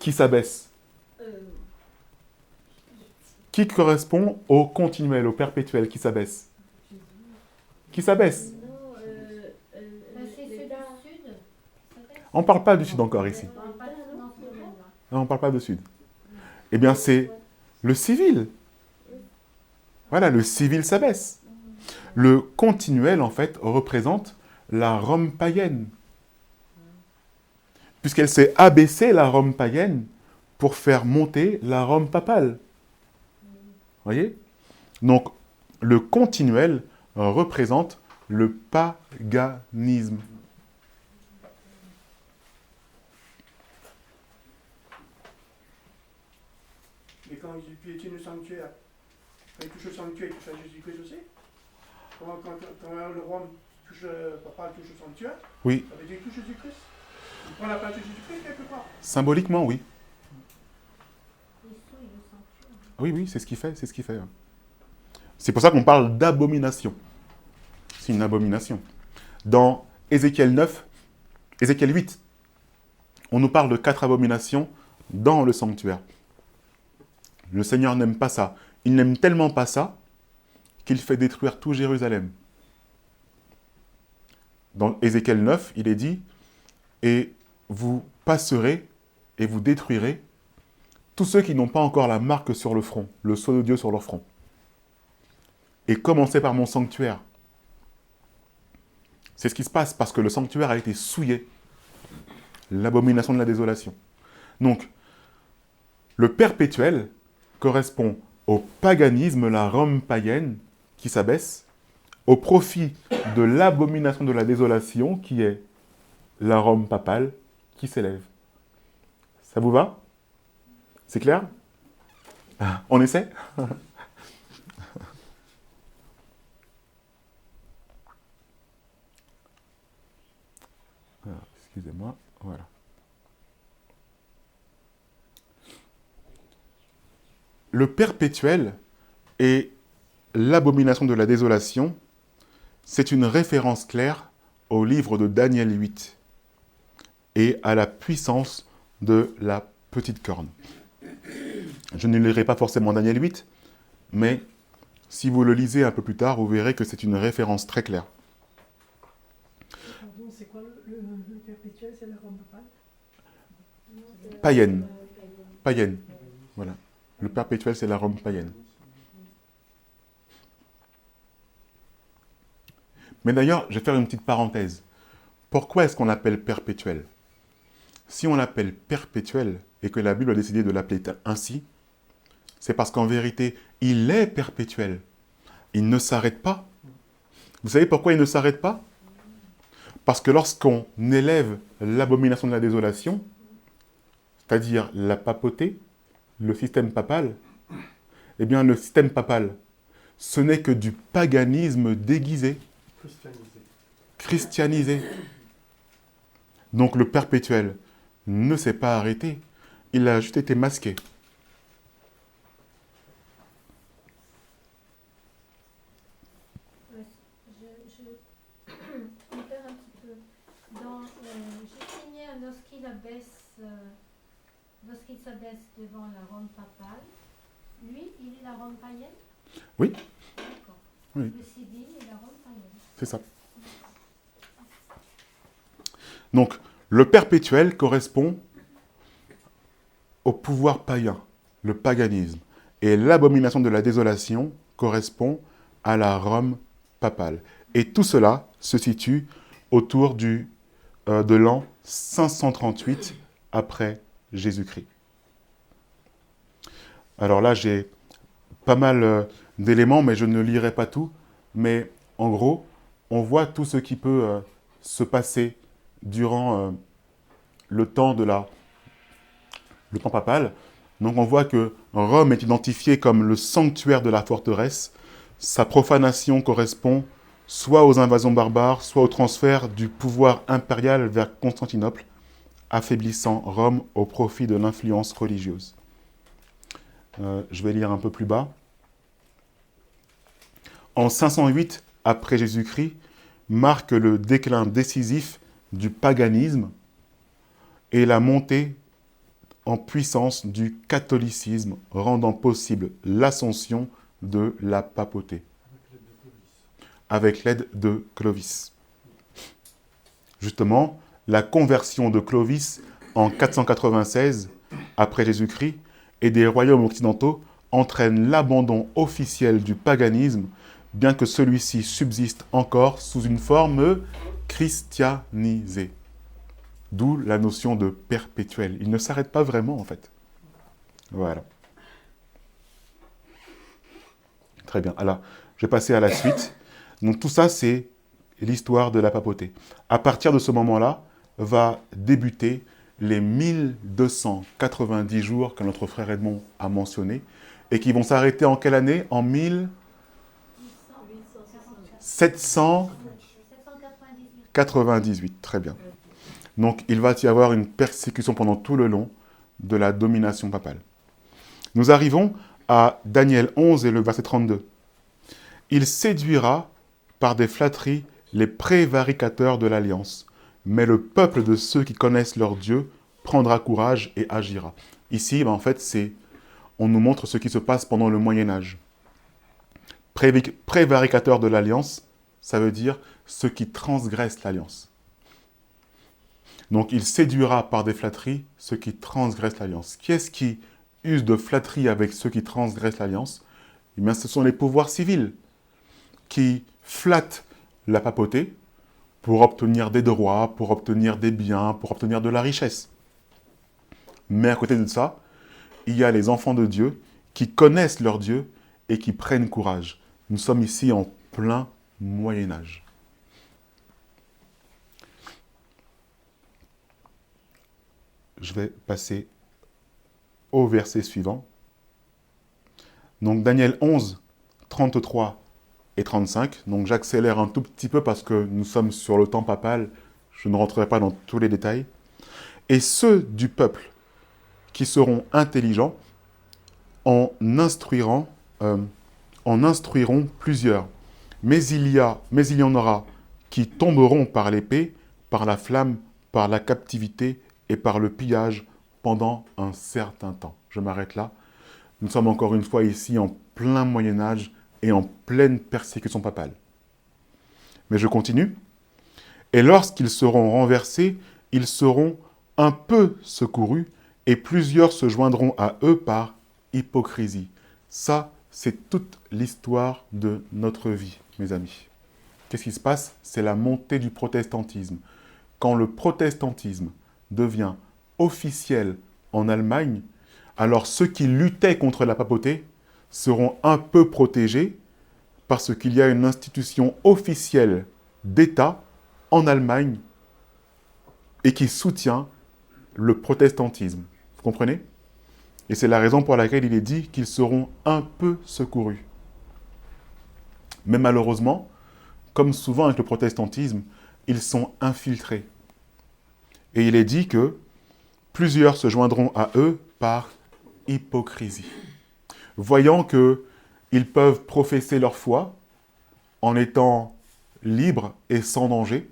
qui s'abaisse? Qui correspond au continuel, au perpétuel qui s'abaisse? Qui s'abaisse? C'est ceux du sud. On ne parle pas du sud encore ici. Non, on ne parle pas de sud. Eh bien, c'est le civil. Voilà, le civil s'abaisse. Le continuel, en fait, représente la Rome païenne. Puisqu'elle s'est abaissée, la Rome païenne, pour faire monter la Rome papale. Voyez? Donc, le continuel représente le paganisme. Et quand ils piétinent le sanctuaire, quand ils touchent le sanctuaire, ils touchent à Jésus-Christ aussi. Quand le roi touche, papa touche le sanctuaire, Oui. ça veut dire qu'il touche Jésus-Christ. Il prend la place de Jésus-Christ quelque part. Symboliquement, oui. Il souille le sanctuaire. Oui, oui, c'est ce qu'il fait, c'est ce qu'il fait. C'est pour ça qu'on parle d'abomination. C'est une abomination. Dans Ézéchiel 9, Ézéchiel 8, on nous parle de 4 abominations dans le sanctuaire. Le Seigneur n'aime pas ça. Il n'aime tellement pas ça qu'il fait détruire tout Jérusalem. Dans Ézéchiel 9, il est dit « Et vous passerez et vous détruirez tous ceux qui n'ont pas encore la marque sur le front, le sceau de Dieu sur leur front. Et commencez par mon sanctuaire. » C'est ce qui se passe parce que le sanctuaire a été souillé. L'abomination de la désolation. Donc, le perpétuel correspond au paganisme, la Rome païenne, qui s'abaisse, au profit de l'abomination de la désolation, qui est la Rome papale, qui s'élève. Ça vous va? C'est clair? On essaie? Alors, excusez-moi, voilà. Le perpétuel et l'abomination de la désolation, c'est une référence claire au livre de Daniel 8 et à la puissance de la petite corne. Je ne lirai pas forcément Daniel 8, mais si vous le lisez un peu plus tard, vous verrez que c'est une référence très claire. Pardon, c'est quoi le perpétuel? C'est la Rome papale? Païenne. Païenne. Voilà. Le perpétuel, c'est la Rome païenne. Mais d'ailleurs, je vais faire une petite parenthèse. Pourquoi est-ce qu'on l'appelle perpétuel? Si on l'appelle perpétuel et que la Bible a décidé de l'appeler ainsi, c'est parce qu'en vérité, il est perpétuel. Il ne s'arrête pas. Vous savez pourquoi il ne s'arrête pas? Parce que lorsqu'on élève l'abomination de la désolation, c'est-à-dire la papauté, le système papal, eh bien le système papal, ce n'est que du paganisme déguisé, christianisé. Donc le perpétuel ne s'est pas arrêté, il a juste été masqué. Je me perds un petit peu. J'ai signé lorsqu'il s'abaisse devant la Rome papale, lui, il est la Rome païenne? Oui. D'accord. Oui. Le civil est la Rome païenne. C'est ça. Donc, le perpétuel correspond au pouvoir païen, le paganisme. Et l'abomination de la désolation correspond à la Rome papale. Et tout cela se situe autour de l'an 538 après Jésus-Christ. Alors là, j'ai pas mal d'éléments, mais je ne lirai pas tout. Mais en gros, on voit tout ce qui peut se passer durant le temps papal. Donc on voit que Rome est identifiée comme le sanctuaire de la forteresse. Sa profanation correspond soit aux invasions barbares, soit au transfert du pouvoir impérial vers Constantinople, affaiblissant Rome au profit de l'influence religieuse. Je vais lire un peu plus bas. En 508 après Jésus-Christ, marque le déclin décisif du paganisme et la montée en puissance du catholicisme, rendant possible l'ascension de la papauté. Avec l'aide de Clovis. Justement, la conversion de Clovis en 496 après Jésus-Christ et des royaumes occidentaux entraîne l'abandon officiel du paganisme, bien que celui-ci subsiste encore sous une forme christianisée. D'où la notion de perpétuel. Il ne s'arrête pas vraiment, en fait. Voilà. Très bien. Alors, je vais passer à la suite. Donc, tout ça, c'est l'histoire de la papauté. À partir de ce moment-là, va débuter les 1290 jours que notre frère Edmond a mentionnés et qui vont s'arrêter en quelle année? En 1798. Très bien. Donc, il va y avoir une persécution pendant tout le long de la domination papale. Nous arrivons à Daniel 11 et le verset 32. Il séduira par des flatteries les prévaricateurs de l'alliance, mais le peuple de ceux qui connaissent leur Dieu prendra courage et agira. Ici, en fait, on nous montre ce qui se passe pendant le Moyen-Âge. Prévaricateurs de l'alliance, ça veut dire ceux qui transgressent l'alliance. Donc, il séduira par des flatteries ceux qui transgressent l'alliance. Qui est-ce qui use de flatteries avec ceux qui transgressent l'alliance? Eh bien, ce sont les pouvoirs civils qui flattent la papauté pour obtenir des droits, pour obtenir des biens, pour obtenir de la richesse. Mais à côté de ça, il y a les enfants de Dieu qui connaissent leur Dieu et qui prennent courage. Nous sommes ici en plein Moyen-Âge. Je vais passer au verset suivant. Donc Daniel 11, 33 et 35. Donc j'accélère un tout petit peu parce que nous sommes sur le temps papal. Je ne rentrerai pas dans tous les détails. Et ceux du peuple qui seront intelligents en instruiront plusieurs. Mais il y en aura qui tomberont par l'épée, par la flamme, par la captivité et par le pillage pendant un certain temps. Je m'arrête là. Nous sommes encore une fois ici en plein Moyen-Âge et en pleine persécution papale. Mais je continue. Et lorsqu'ils seront renversés, ils seront un peu secourus et plusieurs se joindront à eux par hypocrisie. Ça, c'est toute l'histoire de notre vie, mes amis. Qu'est-ce qui se passe? C'est la montée du protestantisme. Quand le protestantisme devient officiel en Allemagne, alors ceux qui luttaient contre la papauté seront un peu protégés parce qu'il y a une institution officielle d'État en Allemagne et qui soutient le protestantisme. Vous comprenez? Et c'est la raison pour laquelle il est dit qu'ils seront un peu secourus. Mais malheureusement, comme souvent avec le protestantisme, ils sont infiltrés. Et il est dit que plusieurs se joindront à eux par hypocrisie. Voyant qu'ils peuvent professer leur foi en étant libres et sans danger,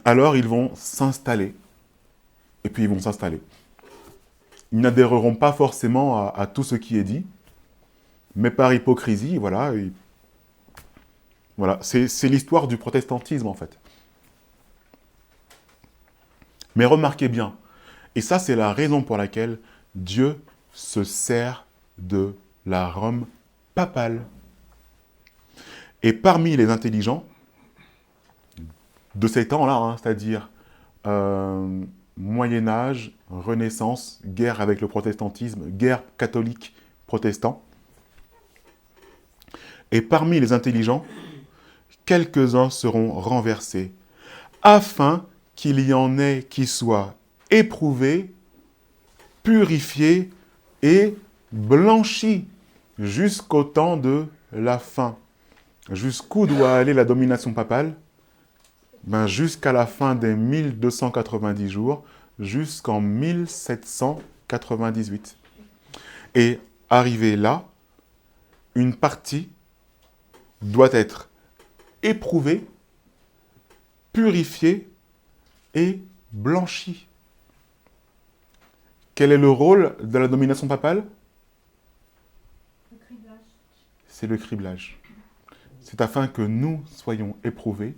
alors ils vont s'installer. Et puis ils vont s'installer. Ils n'adhéreront pas forcément à tout ce qui est dit, mais par hypocrisie, voilà. Voilà, c'est l'histoire du protestantisme en fait. Mais remarquez bien, et ça c'est la raison pour laquelle Dieu se sert de la Rome papale. Et parmi les intelligents de ces temps-là, c'est-à-dire Moyen-Âge, Renaissance, guerre avec le protestantisme, guerre catholique-protestant, et parmi les intelligents, quelques-uns seront renversés, afin qu'il y en ait qui soient éprouvés, purifiés et blanchis jusqu'au temps de la fin. Jusqu'où doit aller la domination papale? Jusqu'à la fin des 1290 jours, jusqu'en 1798. Et arrivé là, une partie doit être éprouvée, purifiée et blanchie. Quel est le rôle de la domination papale? Le criblage. C'est le criblage. C'est afin que nous soyons éprouvés,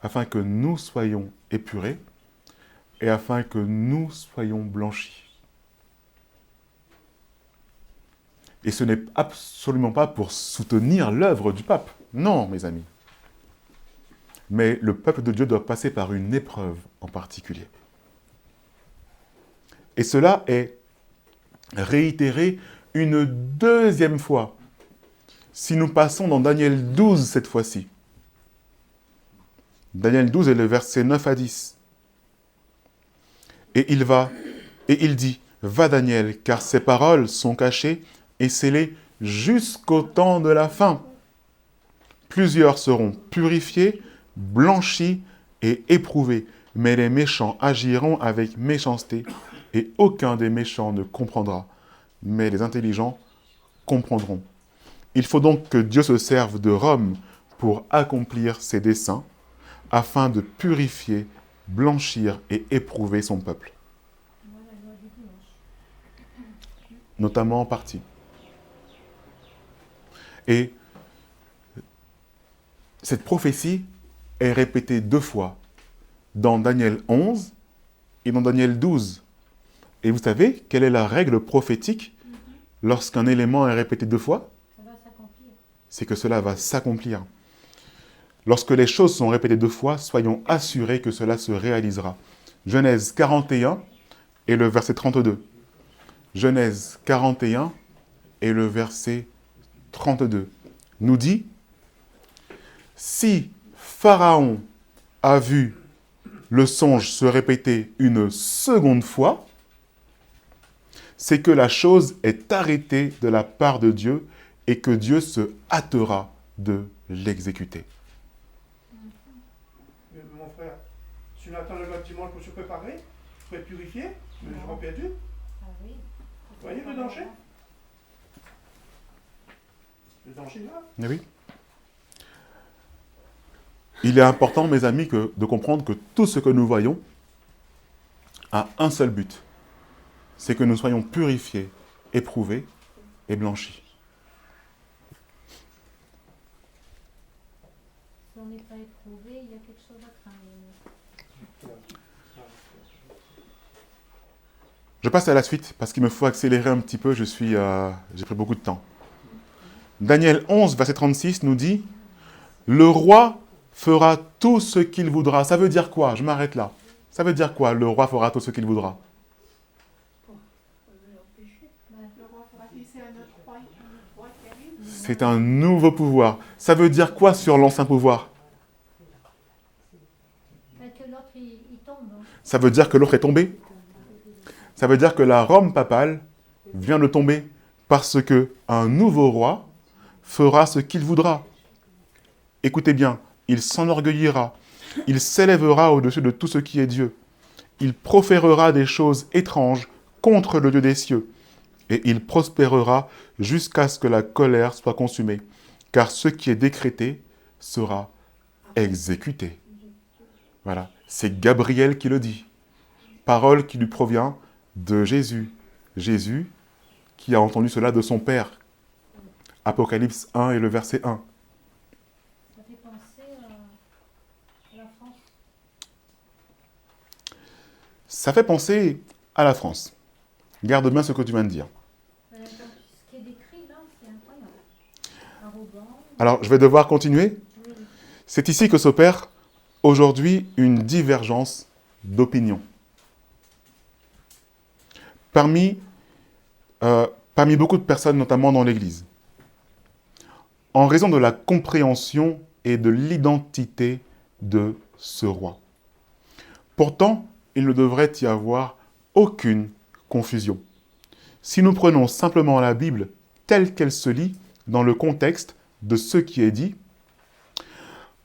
afin que nous soyons épurés et afin que nous soyons blanchis. Et ce n'est absolument pas pour soutenir l'œuvre du pape. Non, mes amis. Mais le peuple de Dieu doit passer par une épreuve en particulier. Et cela est réitéré une deuxième fois. Si nous passons dans Daniel 12 cette fois-ci. Daniel 12 est le verset 9 à 10. Et il dit, « Va Daniel, car ces paroles sont cachées et scellées jusqu'au temps de la fin. Plusieurs seront purifiés, blanchis et éprouvés mais les méchants agiront avec méchanceté, et aucun des méchants ne comprendra, mais les intelligents comprendront. Il faut donc que Dieu se serve de Rome pour accomplir ses desseins, afin de purifier, blanchir et éprouver son peuple, Voilà la loi du dimanche. notamment en partie. Et cette prophétie est répétée 2 fois, dans Daniel 11 et dans Daniel 12. Et vous savez quelle est la règle prophétique lorsqu'un élément est répété 2 fois? Ça va s'accomplir. C'est que cela va s'accomplir. Lorsque les choses sont répétées 2 fois, soyons assurés que cela se réalisera. Genèse 41 et le verset 32. Genèse 41 et le verset 32 nous dit « Si Pharaon a vu le songe se répéter une seconde fois, c'est que la chose est arrêtée de la part de Dieu et que Dieu se hâtera de l'exécuter. » Mais mon frère, si on attend le dimanche pour se préparer, pour être purifié, mais je j'aurais perdu. Ah oui. Vous voyez le danger? Le danger là. Eh oui. Il est important, mes amis, de comprendre que tout ce que nous voyons a un seul but. C'est que nous soyons purifiés, éprouvés et blanchis. Si on n'est pas éprouvé, il y a quelque chose à craindre. Je passe à la suite parce qu'il me faut accélérer un petit peu, j'ai pris beaucoup de temps. Daniel 11, verset 36 nous dit « Le roi fera tout ce qu'il voudra. » Ça veut dire quoi? Je m'arrête là. Ça veut dire quoi? Le roi fera tout ce qu'il voudra. C'est un nouveau pouvoir. Ça veut dire quoi sur l'ancien pouvoir? Que l'autre, il tombe. Ça veut dire que l'autre est tombé. Ça veut dire que la Rome papale vient de tomber parce que un nouveau roi fera ce qu'il voudra. Écoutez bien, il s'enorgueillira, il s'élèvera au-dessus de tout ce qui est Dieu. Il proférera des choses étranges contre le Dieu des cieux. Et il prospérera jusqu'à ce que la colère soit consumée. Car ce qui est décrété sera exécuté. Voilà, c'est Gabriel qui le dit. Parole qui lui provient de Jésus. Jésus qui a entendu cela de son Père. Apocalypse 1 et le verset 1. Ça fait penser à la France. Ça fait penser à la France. Garde bien ce que tu viens de dire. Donc, ce qui est décrit là, c'est incroyable. Arrogant. Alors, je vais devoir continuer. Oui. C'est ici que s'opère aujourd'hui une divergence d'opinion. Parmi beaucoup de personnes, notamment dans l'Église, en raison de la compréhension et de l'identité de ce roi. Pourtant, il ne devrait y avoir aucune confusion. Si nous prenons simplement la Bible telle qu'elle se lit dans le contexte de ce qui est dit,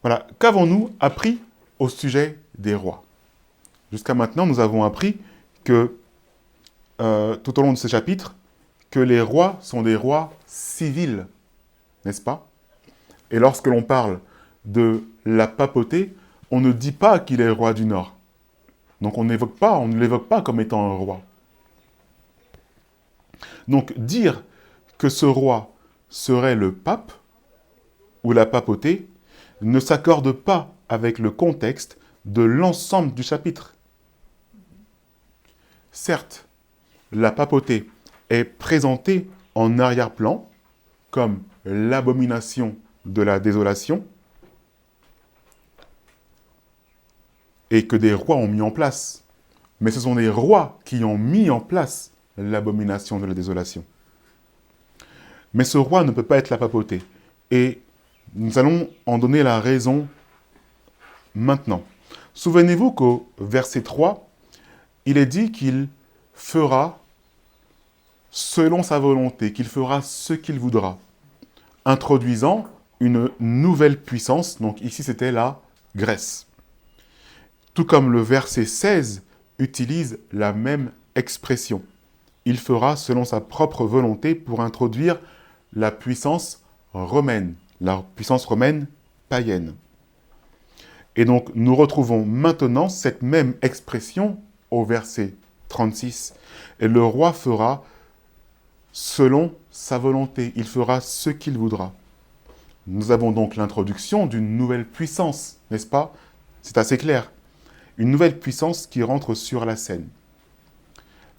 voilà, qu'avons-nous appris au sujet des rois? Jusqu'à maintenant, nous avons appris que, tout au long de ce chapitre, que les rois sont des rois civils, n'est-ce pas? Et lorsque l'on parle de la papauté, on ne dit pas qu'il est roi du Nord. Donc on ne l'évoque pas comme étant un roi. Donc dire que ce roi serait le pape ou la papauté ne s'accorde pas avec le contexte de l'ensemble du chapitre. Certes, la papauté est présentée en arrière-plan comme l'abomination de la désolation et que des rois ont mis en place. Mais ce sont des rois qui ont mis en place l'abomination de la désolation. Mais ce roi ne peut pas être la papauté. Et nous allons en donner la raison maintenant. Souvenez-vous qu'au verset 3, il est dit qu'il fera selon sa volonté, qu'il fera ce qu'il voudra, introduisant une nouvelle puissance. Donc ici, c'était la Grèce. Tout comme le verset 16 utilise la même expression. Il fera selon sa propre volonté pour introduire la puissance romaine païenne. Et donc, nous retrouvons maintenant cette même expression au verset 36. Et le roi fera selon sa volonté. Il fera ce qu'il voudra. Nous avons donc l'introduction d'une nouvelle puissance, n'est-ce pas? C'est assez clair. Une nouvelle puissance qui rentre sur la scène.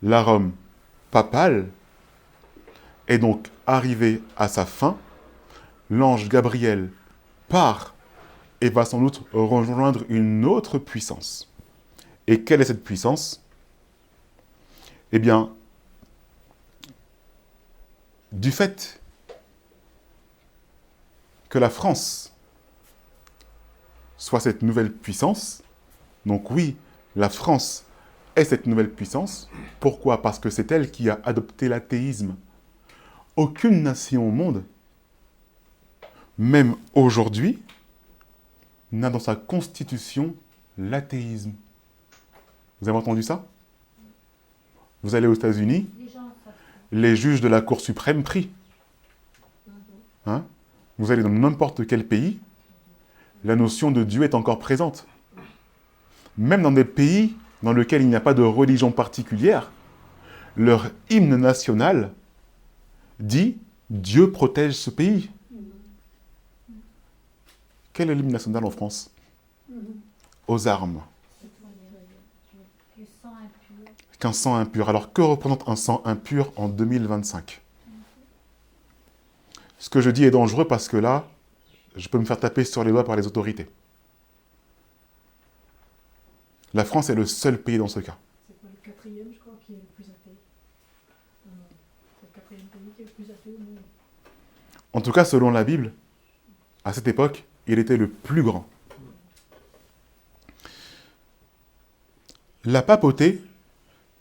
La Rome papale est donc arrivée à sa fin. L'ange Gabriel part et va sans doute rejoindre une autre puissance. Et quelle est cette puissance? Eh bien, du fait que la France soit cette nouvelle puissance, donc oui, la France est cette nouvelle puissance. Pourquoi? Parce que c'est elle qui a adopté l'athéisme. Aucune nation au monde, même aujourd'hui, n'a dans sa constitution l'athéisme. Vous avez entendu ça? Vous allez aux États-Unis, Les gens savent. les juges de la Cour suprême prient. Hein? Vous allez dans n'importe quel pays, la notion de Dieu est encore présente. Même dans des pays dans lesquels il n'y a pas de religion particulière, leur hymne national dit « Dieu protège ce pays ». Quel est l'hymne national en France? Aux armes. Le sang impur. Qu'un sang impur. Alors, que représente un sang impur en 2025? Ce que je dis est dangereux parce que là, je peux me faire taper sur les doigts par les autorités. La France est le seul pays dans ce cas. C'est quoi le quatrième, je crois, qui est le plus athée? C'est le quatrième pays qui est le plus athée au monde. En tout cas, selon la Bible, à cette époque, il était le plus grand. La papauté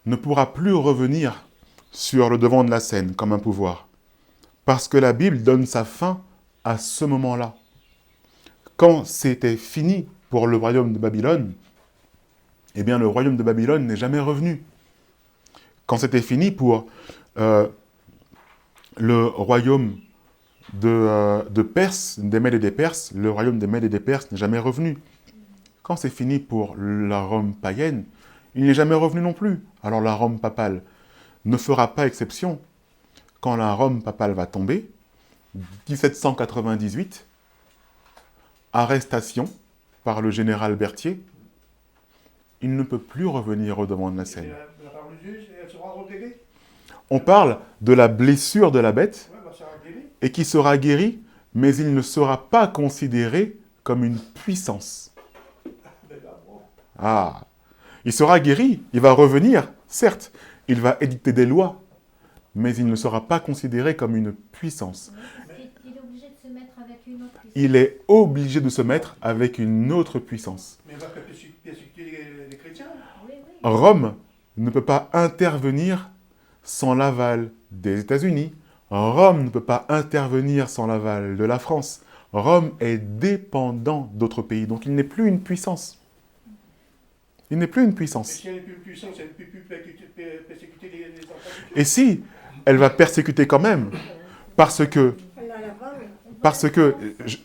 ne pourra plus revenir sur le devant de la scène comme un pouvoir, parce que la Bible donne sa fin à ce moment-là. Quand c'était fini pour le royaume de Babylone, eh bien le royaume de Babylone n'est jamais revenu. Quand c'était fini pour le royaume de Perse, des Mèdes et des Perses, le royaume des Mèdes et des Perses n'est jamais revenu. Quand c'est fini pour la Rome païenne, il n'est jamais revenu non plus. Alors la Rome papale ne fera pas exception. Quand la Rome papale va tomber, 1798, arrestation par le général Berthier, il ne peut plus revenir au devant de la scène. La parole de Dieu, elle sera reguérie. On parle de la blessure de la bête, Ouais, elle sera guérie. et qui sera guéri, mais il ne sera pas considéré comme une puissance. Mais là, bon. Ah, il sera guéri, il va revenir, certes, il va édicter des lois, mais il ne sera pas considéré comme une puissance. Il est obligé de se mettre avec une autre puissance. Il est obligé de se mettre avec une autre puissance. Mais il va persécuter les chrétiens. Oui, oui. Rome ne peut pas intervenir sans l'aval des États-Unis. Rome ne peut pas intervenir sans l'aval de la France. Rome est dépendant d'autres pays, donc il n'est plus une puissance. Il n'est plus une Et puissance. si elle n'est plus puissante, elle ne peut plus persécuter les enfants. Et si elle va persécuter quand même, parce que,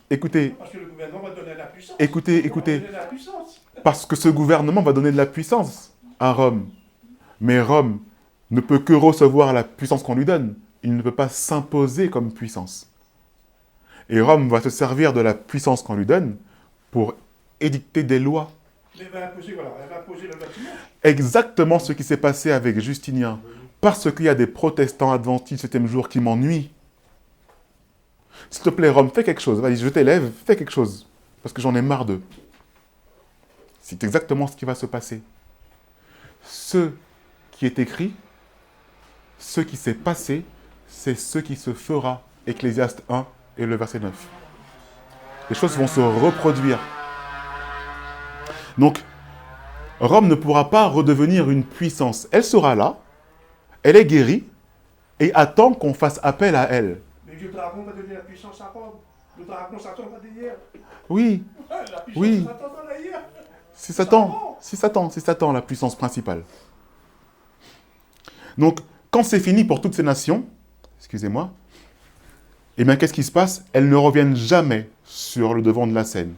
écoutez, Parce que le gouvernement va donner la puissance. écoutez, Va donner la puissance. parce que ce gouvernement va donner de la puissance à Rome. Mais Rome ne peut que recevoir la puissance qu'on lui donne. Il ne peut pas s'imposer comme puissance. Et Rome va se servir de la puissance qu'on lui donne pour édicter des lois. Mais elle va imposer, voilà, elle va imposer le bâtiment. Exactement ce qui s'est passé avec Justinien. Parce qu'il y a des protestants adventistes du 7e jour qui m'ennuient. S'il te plaît, Rome, fais quelque chose. Vas-y, je t'élève, fais quelque chose. Parce que j'en ai marre d'eux. C'est exactement ce qui va se passer. Ce qui est écrit, ce qui s'est passé, c'est ce qui se fera. Ecclésiaste 1 et le verset 9. Les choses vont se reproduire. Donc, Rome ne pourra pas redevenir une puissance. Elle sera là, elle est guérie, et attend qu'on fasse appel à elle. Mais le dragon va donner la puissance à Rome. Le dragon, Satan va dire. Oui, La puissance Oui. de Satan va dire. C'est Satan la puissance principale. Donc, quand c'est fini pour toutes ces nations, excusez-moi, eh bien, qu'est-ce qui se passe? Elles ne reviennent jamais sur le devant de la scène.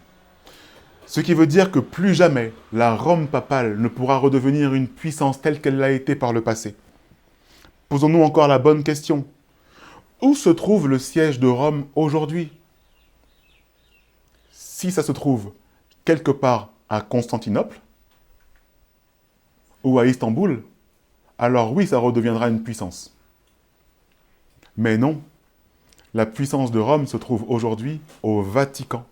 Ce qui veut dire que plus jamais la Rome papale ne pourra redevenir une puissance telle qu'elle l'a été par le passé. Posons-nous encore la bonne question. Où se trouve le siège de Rome aujourd'hui? Si ça se trouve quelque part à Constantinople ou à Istanbul, alors oui, ça redeviendra une puissance. Mais non, la puissance de Rome se trouve aujourd'hui au Vatican.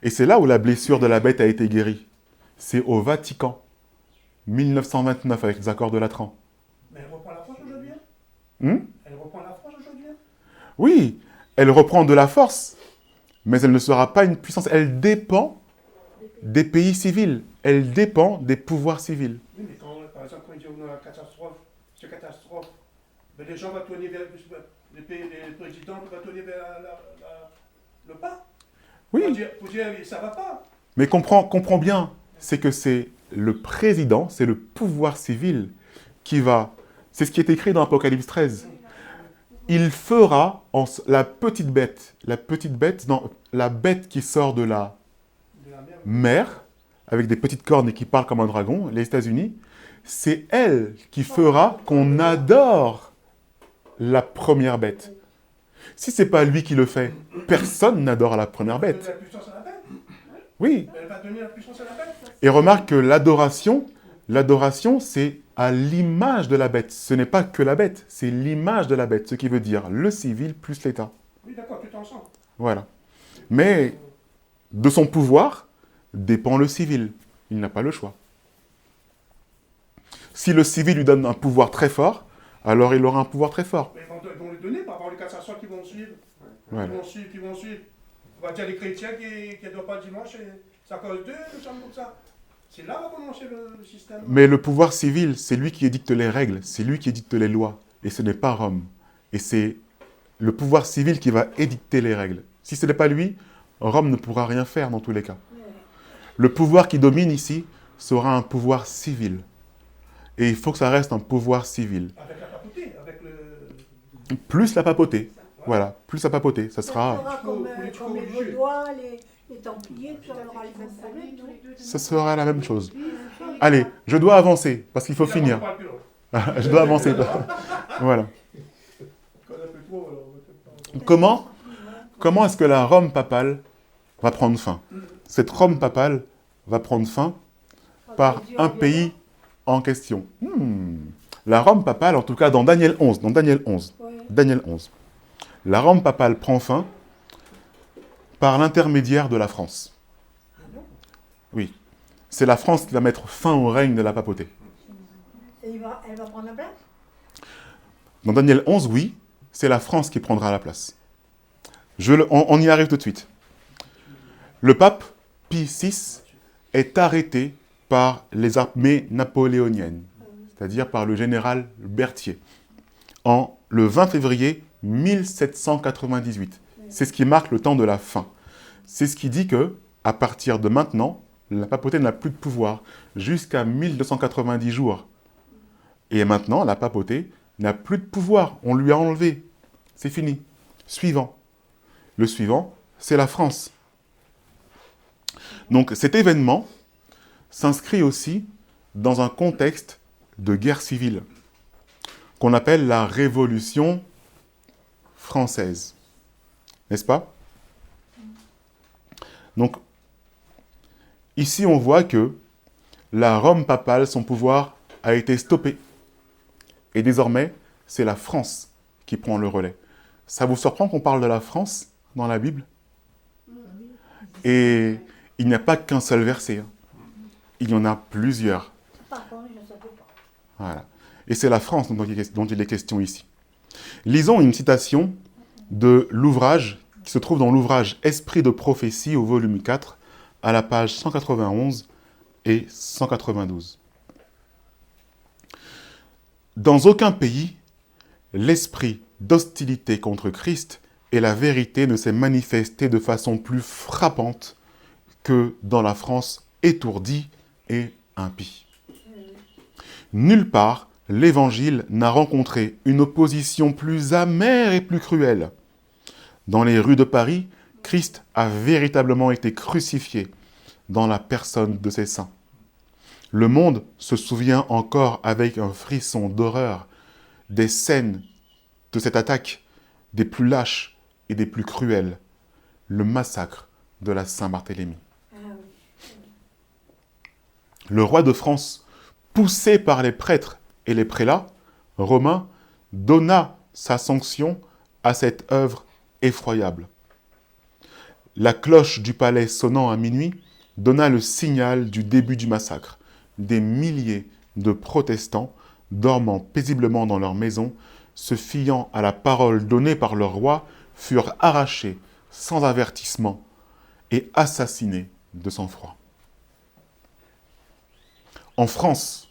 Et c'est là où la blessure de la bête a été guérie. C'est au Vatican, 1929, avec les accords de Latran. Mais elle reprend la France aujourd'hui? Elle reprend la France aujourd'hui? Oui, elle reprend de la force, mais elle ne sera pas une puissance. Elle dépend des pays civils. Elle dépend des pouvoirs civils. Oui, mais quand, par exemple, quand il y a une catastrophe, cette catastrophe, mais les gens vont tourner vers les présidents vont tourner vers le pape. Oui. Pour dire, ça ne va pas. Mais comprends bien, c'est que c'est le président, c'est le pouvoir civil qui va... C'est ce qui est écrit dans Apocalypse 13. Il fera la petite bête, non, la bête qui sort de la mer, avec des petites cornes et qui parle comme un dragon, les États-Unis, c'est elle qui fera qu'on adore la première bête. Si ce n'est pas lui qui le fait, personne n'adore la première bête. La puissance à la bête. Oui. Elle va donner la puissance à la bête. Et remarque que l'adoration, c'est à l'image de la bête. Ce n'est pas que la bête, c'est l'image de la bête, ce qui veut dire le civil plus l'État. Oui, d'accord, tout ensemble. Voilà. Mais de son pouvoir dépend le civil. Il n'a pas le choix. Si le civil lui donne un pouvoir très fort, alors il aura un pouvoir très fort. Mais ils vont lui donner par rapport aux 400 qui vont suivre. Voilà. Qui vont suivre. On va dire les chrétiens qui ne doivent pas le dimanche, c'est à cause d'eux, nous sommes comme ça. C'est là va commencer le système. Mais le pouvoir civil, c'est lui qui édicte les règles, c'est lui qui édicte les lois, et ce n'est pas Rome. Et c'est le pouvoir civil qui va édicter les règles. Si ce n'est pas lui, Rome ne pourra rien faire dans tous les cas. Le pouvoir qui domine ici sera un pouvoir civil. Et il faut que ça reste un pouvoir civil. Avec la papauté, avec le... Plus la papauté. Voilà, plus la papauté. Ça Ça sera... sera comme les Vaudois, les Templiers, tout ça aura les mêmes problèmes, non? Ça sera la même chose. Allez, je dois avancer, parce qu'il faut finir. Je dois avancer. Voilà. Comment est-ce que la Rome papale va prendre fin? Cette Rome papale va prendre fin par un pays en question. La Rome papale, en tout cas dans Daniel 11, Daniel 11. La Rome papale prend fin par l'intermédiaire de la France. Oui. C'est la France qui va mettre fin au règne de la papauté. Et elle va prendre la place? Dans Daniel 11, oui, c'est la France qui prendra la place. On y arrive tout de suite. Le pape Pie VI est arrêté par les armées napoléoniennes, c'est-à-dire par le général Berthier, le 20 février 1798. C'est ce qui marque le temps de la fin. C'est ce qui dit que, à partir de maintenant, la papauté n'a plus de pouvoir jusqu'à 1290 jours. Et maintenant, la papauté n'a plus de pouvoir. On lui a enlevé. C'est fini. Suivant. Le suivant, c'est la France. Donc cet événement s'inscrit aussi dans un contexte de guerre civile qu'on appelle la Révolution française. N'est-ce pas? Donc, ici, on voit que la Rome papale, son pouvoir a été stoppé. Et désormais, c'est la France qui prend le relais. Ça vous surprend qu'on parle de la France dans la Bible? Et il n'y a pas qu'un seul verset. Il y en a plusieurs. Par contre, je ne savais pas. Voilà. Et c'est la France dont il est question ici. Lisons une citation de l'ouvrage qui se trouve dans l'ouvrage Esprit de prophétie au volume 4, à la page 191 et 192. Dans aucun pays, l'esprit d'hostilité contre Christ et la vérité ne s'est manifesté de façon plus frappante que dans la France étourdie et impie. Nulle part, l'Évangile n'a rencontré une opposition plus amère et plus cruelle. Dans les rues de Paris, Christ a véritablement été crucifié dans la personne de ses saints. Le monde se souvient encore avec un frisson d'horreur des scènes de cette attaque des plus lâches et des plus cruelles, le massacre de la Saint-Barthélemy. Le roi de France, poussé par les prêtres et les prélats romains, donna sa sanction à cette œuvre effroyable. La cloche du palais sonnant à minuit donna le signal du début du massacre. Des milliers de protestants, dormant paisiblement dans leurs maisons, se fiant à la parole donnée par leur roi, furent arrachés sans avertissement et assassinés de sang-froid. En France,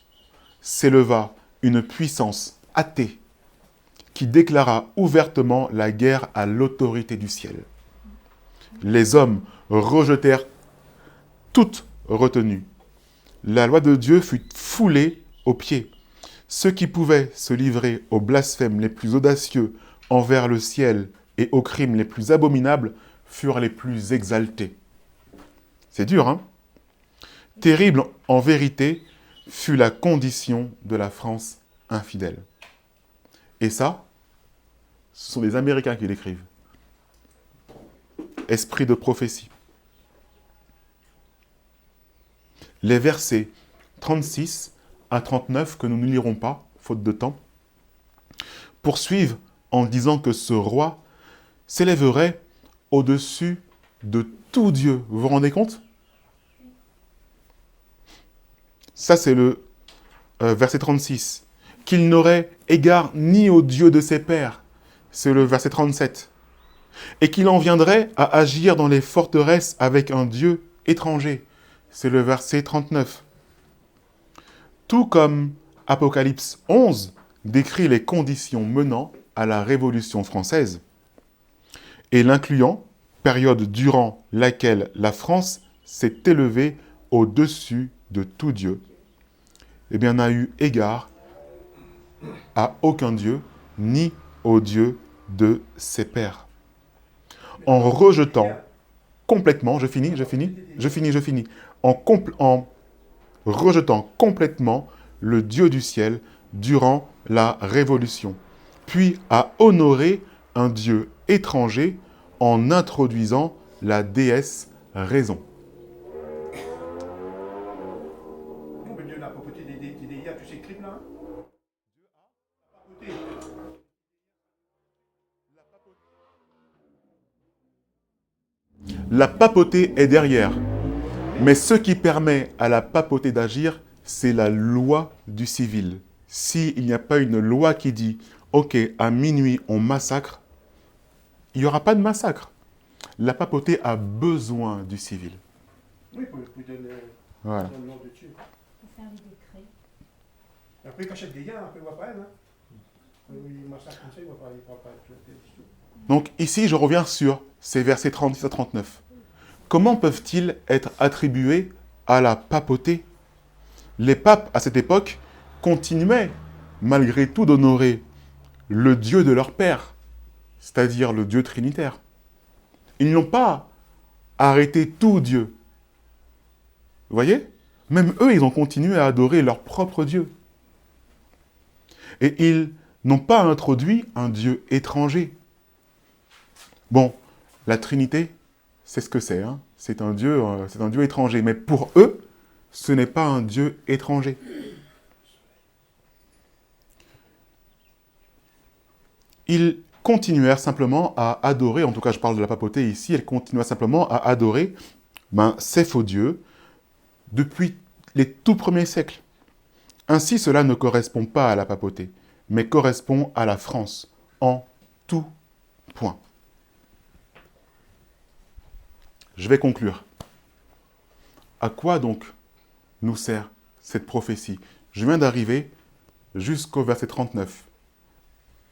s'éleva une puissance athée qui déclara ouvertement la guerre à l'autorité du ciel. Les hommes rejetèrent toute retenue. La loi de Dieu fut foulée aux pieds. Ceux qui pouvaient se livrer aux blasphèmes les plus audacieux envers le ciel et aux crimes les plus abominables furent les plus exaltés. C'est dur, hein? Terrible en vérité fut la condition de la France infidèle. Et ça, ce sont des Américains qui l'écrivent. Esprit de prophétie. Les versets 36 à 39, que nous ne lirons pas, faute de temps, poursuivent en disant que ce roi s'élèverait au-dessus de tout Dieu. Vous vous rendez compte? Ça, c'est le verset 36. Qu'il n'aurait égard ni au Dieu de ses pères. C'est le verset 37. Et qu'il en viendrait à agir dans les forteresses avec un Dieu étranger. C'est le verset 39. Tout comme Apocalypse 11 décrit les conditions menant à la Révolution française et l'incluant, période durant laquelle la France s'est élevée au-dessus de tout Dieu, eh bien, n'a eu égard à aucun Dieu, ni au Dieu de ses pères. En rejetant complètement, en rejetant complètement le Dieu du ciel durant la Révolution, puis à honorer un Dieu étranger en introduisant la déesse raison. Dieu n'a pas côté des IA, tous ces crimes-là. La papauté est derrière. Mais ce qui permet à la papauté d'agir, c'est la loi du civil. S'il n'y a pas une loi qui dit « Ok, à minuit, on massacre », il n'y aura pas de massacre. La papauté a besoin du civil. Oui, pour donner Voilà. le nom de Dieu. Pour faire les décrets. Après, il cachette des gars, après, il ne voit pas elle. Hein. Il massacre comme ça, il ne voit pas être. Donc ici, je reviens sur ces versets 36 à 39. Comment peuvent-ils être attribués à la papauté? Les papes, à cette époque, continuaient, malgré tout, d'honorer le Dieu de leur père, c'est-à-dire le Dieu trinitaire. Ils n'ont pas arrêté tout Dieu. Vous voyez? Même eux, ils ont continué à adorer leur propre Dieu. Et ils n'ont pas introduit un Dieu étranger. Bon, la Trinité, c'est ce que c'est. Hein. C'est un Dieu étranger. Mais pour eux, ce n'est pas un Dieu étranger. Ils continuèrent simplement à adorer, en tout cas je parle de la papauté ici, elle continua simplement à adorer ces faux dieux depuis les tout premiers siècles. Ainsi, cela ne correspond pas à la papauté, mais correspond à la France, en tout point. Je vais conclure. À quoi donc nous sert cette prophétie? Je viens d'arriver jusqu'au verset 39.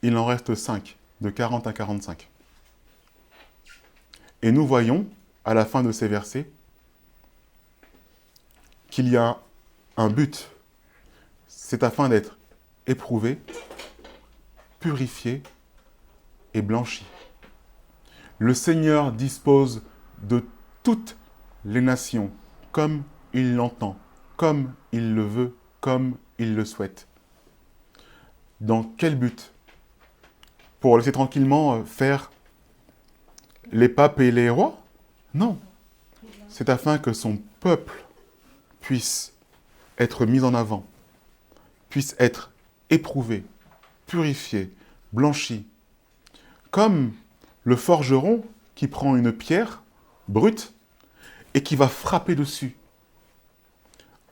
Il en reste 5, de 40 à 45. Et nous voyons, à la fin de ces versets, qu'il y a un but. C'est afin d'être éprouvé, purifié et blanchi. Le Seigneur dispose de toutes les nations comme il l'entend, comme il le veut, comme il le souhaite. Dans quel but? Pour laisser tranquillement faire les papes et les rois? Non. C'est afin que son peuple puisse être mis en avant, puisse être éprouvé, purifié, blanchi. Comme le forgeron qui prend une pierre brute et qui va frapper dessus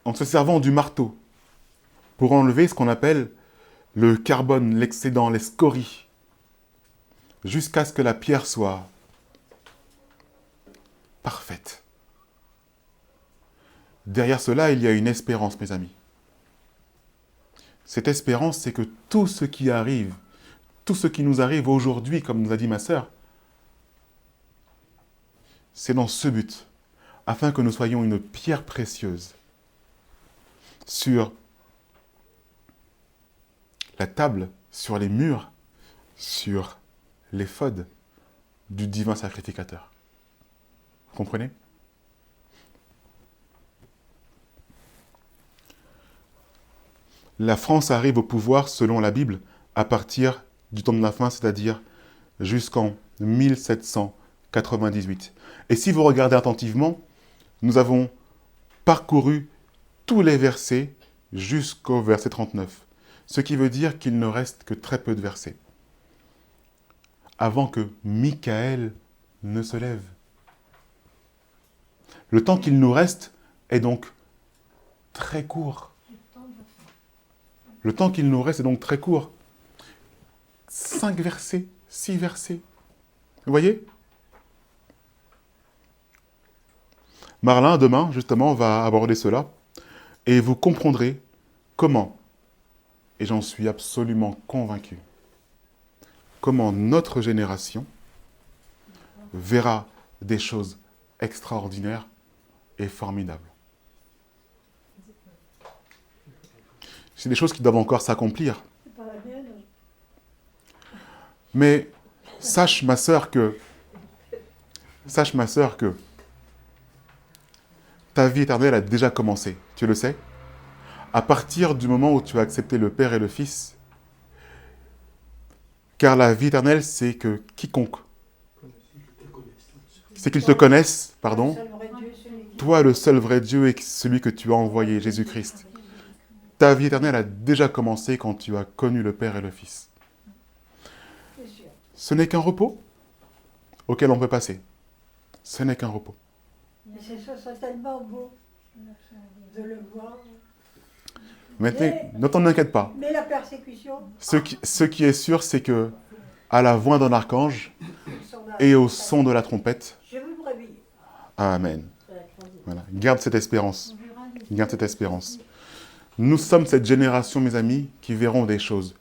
en se servant du marteau pour enlever ce qu'on appelle le carbone, l'excédent, les scories, jusqu'à ce que la pierre soit parfaite. Derrière cela, il y a une espérance, mes amis. Cette espérance, c'est que tout ce qui arrive, tout ce qui nous arrive aujourd'hui, comme nous a dit ma sœur, c'est dans ce but, afin que nous soyons une pierre précieuse sur la table, sur les murs, sur l'éphod du divin sacrificateur. Vous comprenez? La France arrive au pouvoir, selon la Bible, à partir du temps de la fin, c'est-à-dire jusqu'en 1798. Et si vous regardez attentivement, nous avons parcouru tous les versets jusqu'au verset 39. Ce qui veut dire qu'il ne reste que très peu de versets. Avant que Michael ne se lève. Le temps qu'il nous reste est donc très court. Le temps qu'il nous reste est donc très court. 5 versets, 6 versets. Vous voyez? Marlin, demain, justement, va aborder cela. Et vous comprendrez comment, et j'en suis absolument convaincu, comment notre génération verra des choses extraordinaires et formidables. C'est des choses qui doivent encore s'accomplir. C'est pas la mienne. Mais sache, ma sœur, que ta vie éternelle a déjà commencé. Tu le sais? À partir du moment où tu as accepté le Père et le Fils, car la vie éternelle, c'est que quiconque, c'est qu'ils te connaissent, pardon, Le seul vrai Dieu, celui qui- toi, le seul vrai Dieu et celui que tu as envoyé, Jésus-Christ. Ta vie éternelle a déjà commencé quand tu as connu le Père et le Fils. C'est sûr. Ce n'est qu'un repos auquel on peut passer. Ce n'est qu'un repos. Mais ce serait tellement beau de le voir. Mais ne t'en inquiète pas. Mais la persécution, Ce qui est sûr, c'est que à la voix d'un archange son âme, et au son de la trompette, je veux me réveiller. Amen. Voilà. Garde cette espérance. On verra les Garde cette espérance. Nous sommes cette génération, mes amis, qui verront des choses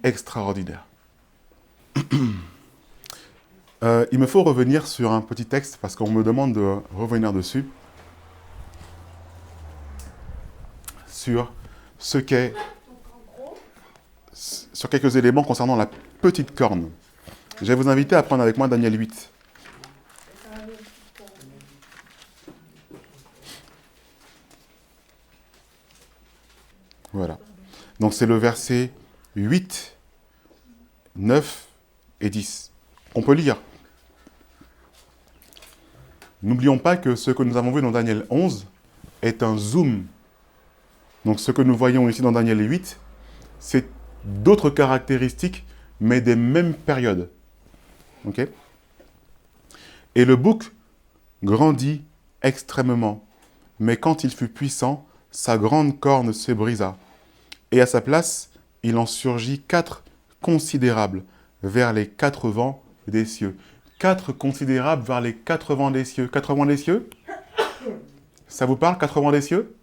extraordinaires. Il me faut revenir sur un petit texte parce qu'on me demande de revenir dessus. Sur ce qu'est, sur quelques éléments concernant la petite corne. Je vais vous inviter à prendre avec moi Daniel 8. Voilà. Donc c'est le verset 8, 9 et 10. On peut lire. N'oublions pas que ce que nous avons vu dans Daniel 11 est un zoom. Donc ce que nous voyons ici dans Daniel 8, c'est d'autres caractéristiques, mais des mêmes périodes. Ok ? Et le bouc grandit extrêmement, mais quand il fut puissant, sa grande corne se brisa. Et à sa place, il en surgit 4 considérables vers les 4 vents des cieux. 4 considérables vers les 4 vents des cieux. 4 vents des cieux? Ça vous parle, 4 vents des cieux?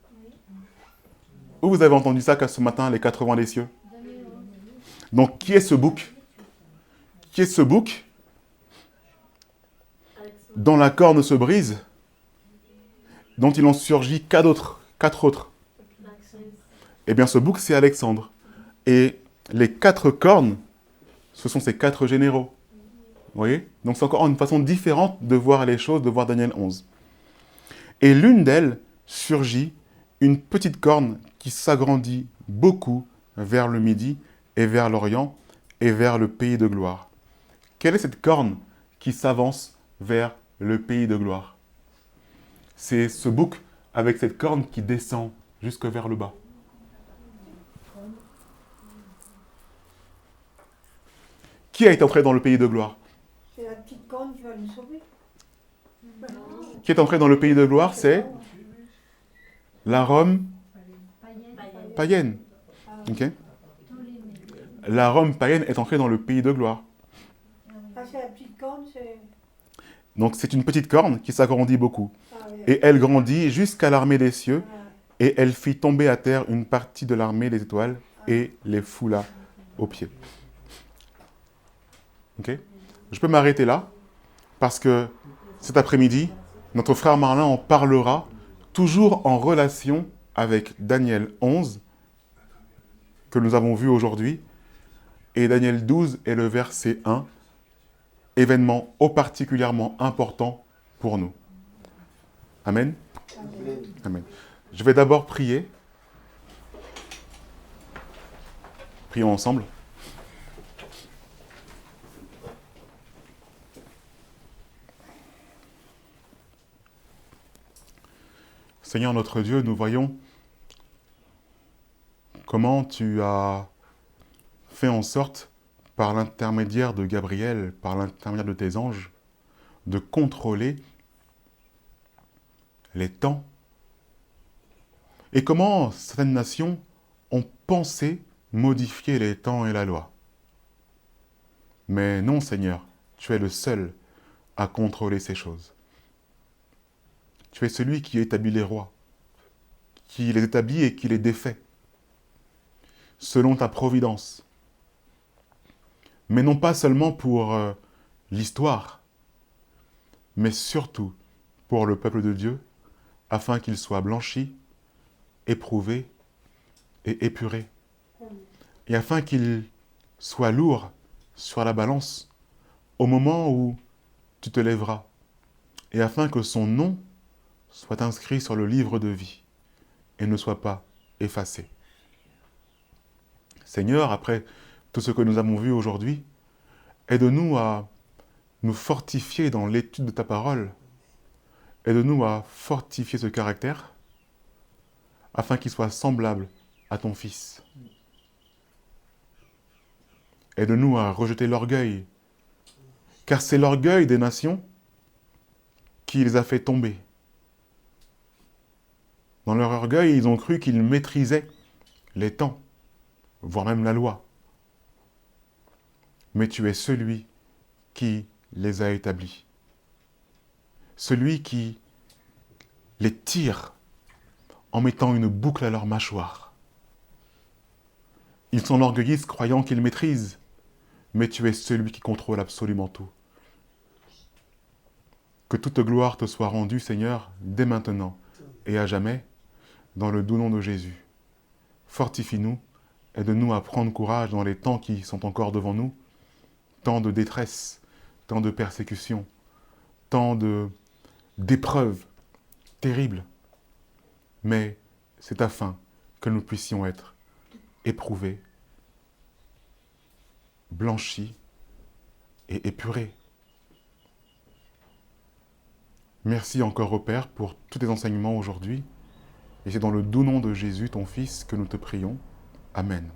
Où vous avez entendu ça ce matin, les 4 vents des cieux? Donc, qui est ce bouc? Qui est ce bouc dont la corne se brise, dont il en surgit 4 autres? Eh bien, ce bouc, c'est Alexandre. Et les 4 cornes, ce sont ces 4 généraux. Vous voyez? Donc, c'est encore une façon différente de voir les choses, de voir Daniel 11. Et l'une d'elles surgit une petite corne qui s'agrandit beaucoup vers le midi et vers l'Orient et vers le pays de gloire. Quelle est cette corne qui s'avance vers le pays de gloire? C'est ce bouc avec cette corne qui descend jusque vers le bas. Qui a été entré dans le pays de gloire? C'est la petite corne qui va nous sauver. Qui est entré dans le pays de gloire? C'est la Rome païenne. Ok? La Rome païenne est entrée dans le pays de gloire. Ah, c'est la petite corne, c'est... Donc c'est une petite corne qui s'agrandit beaucoup. Ah, oui. Et elle grandit jusqu'à l'armée des cieux, Ah, et elle fit tomber à terre une partie de l'armée des étoiles et les foula aux pieds. Ok? Je peux m'arrêter là, parce que cet après-midi, notre frère Marlin en parlera, toujours en relation avec Daniel 11, que nous avons vu aujourd'hui, et Daniel 12 est le verset 1, événement ô particulièrement important pour nous. Amen. Amen. Je vais d'abord prier. Prions ensemble. Seigneur notre Dieu, nous voyons comment tu as fait en sorte, par l'intermédiaire de Gabriel, par l'intermédiaire de tes anges, de contrôler les temps. Et comment certaines nations ont pensé modifier les temps et la loi. Mais non, Seigneur, tu es le seul à contrôler ces choses. Tu es celui qui établit les rois, qui les établit et qui les défait, selon ta providence. Mais non pas seulement pour l'histoire, mais surtout pour le peuple de Dieu, afin qu'il soit blanchi, éprouvé et épuré, et afin qu'il soit lourd sur la balance au moment où tu te lèveras, et afin que son nom soit inscrit sur le livre de vie et ne soit pas effacé. Seigneur, après tout ce que nous avons vu aujourd'hui, aide-nous à nous fortifier dans l'étude de ta parole. Aide-nous à fortifier ce caractère afin qu'il soit semblable à ton Fils. Aide-nous à rejeter l'orgueil, car c'est l'orgueil des nations qui les a fait tomber. Dans leur orgueil, ils ont cru qu'ils maîtrisaient les temps, voire même la loi. Mais tu es celui qui les a établis. Celui qui les tire en mettant une boucle à leur mâchoire. Ils s'enorgueillissent croyant qu'ils maîtrisent, mais tu es celui qui contrôle absolument tout. Que toute gloire te soit rendue, Seigneur, dès maintenant et à jamais, dans le doux nom de Jésus. Fortifie-nous, aide-nous à prendre courage dans les temps qui sont encore devant nous, tant de détresse, tant de persécutions, tant d'épreuves terribles. Mais c'est afin que nous puissions être éprouvés, blanchis et épurés. Merci encore au Père pour tous tes enseignements aujourd'hui. Et c'est dans le doux nom de Jésus, ton Fils, que nous te prions. Amen.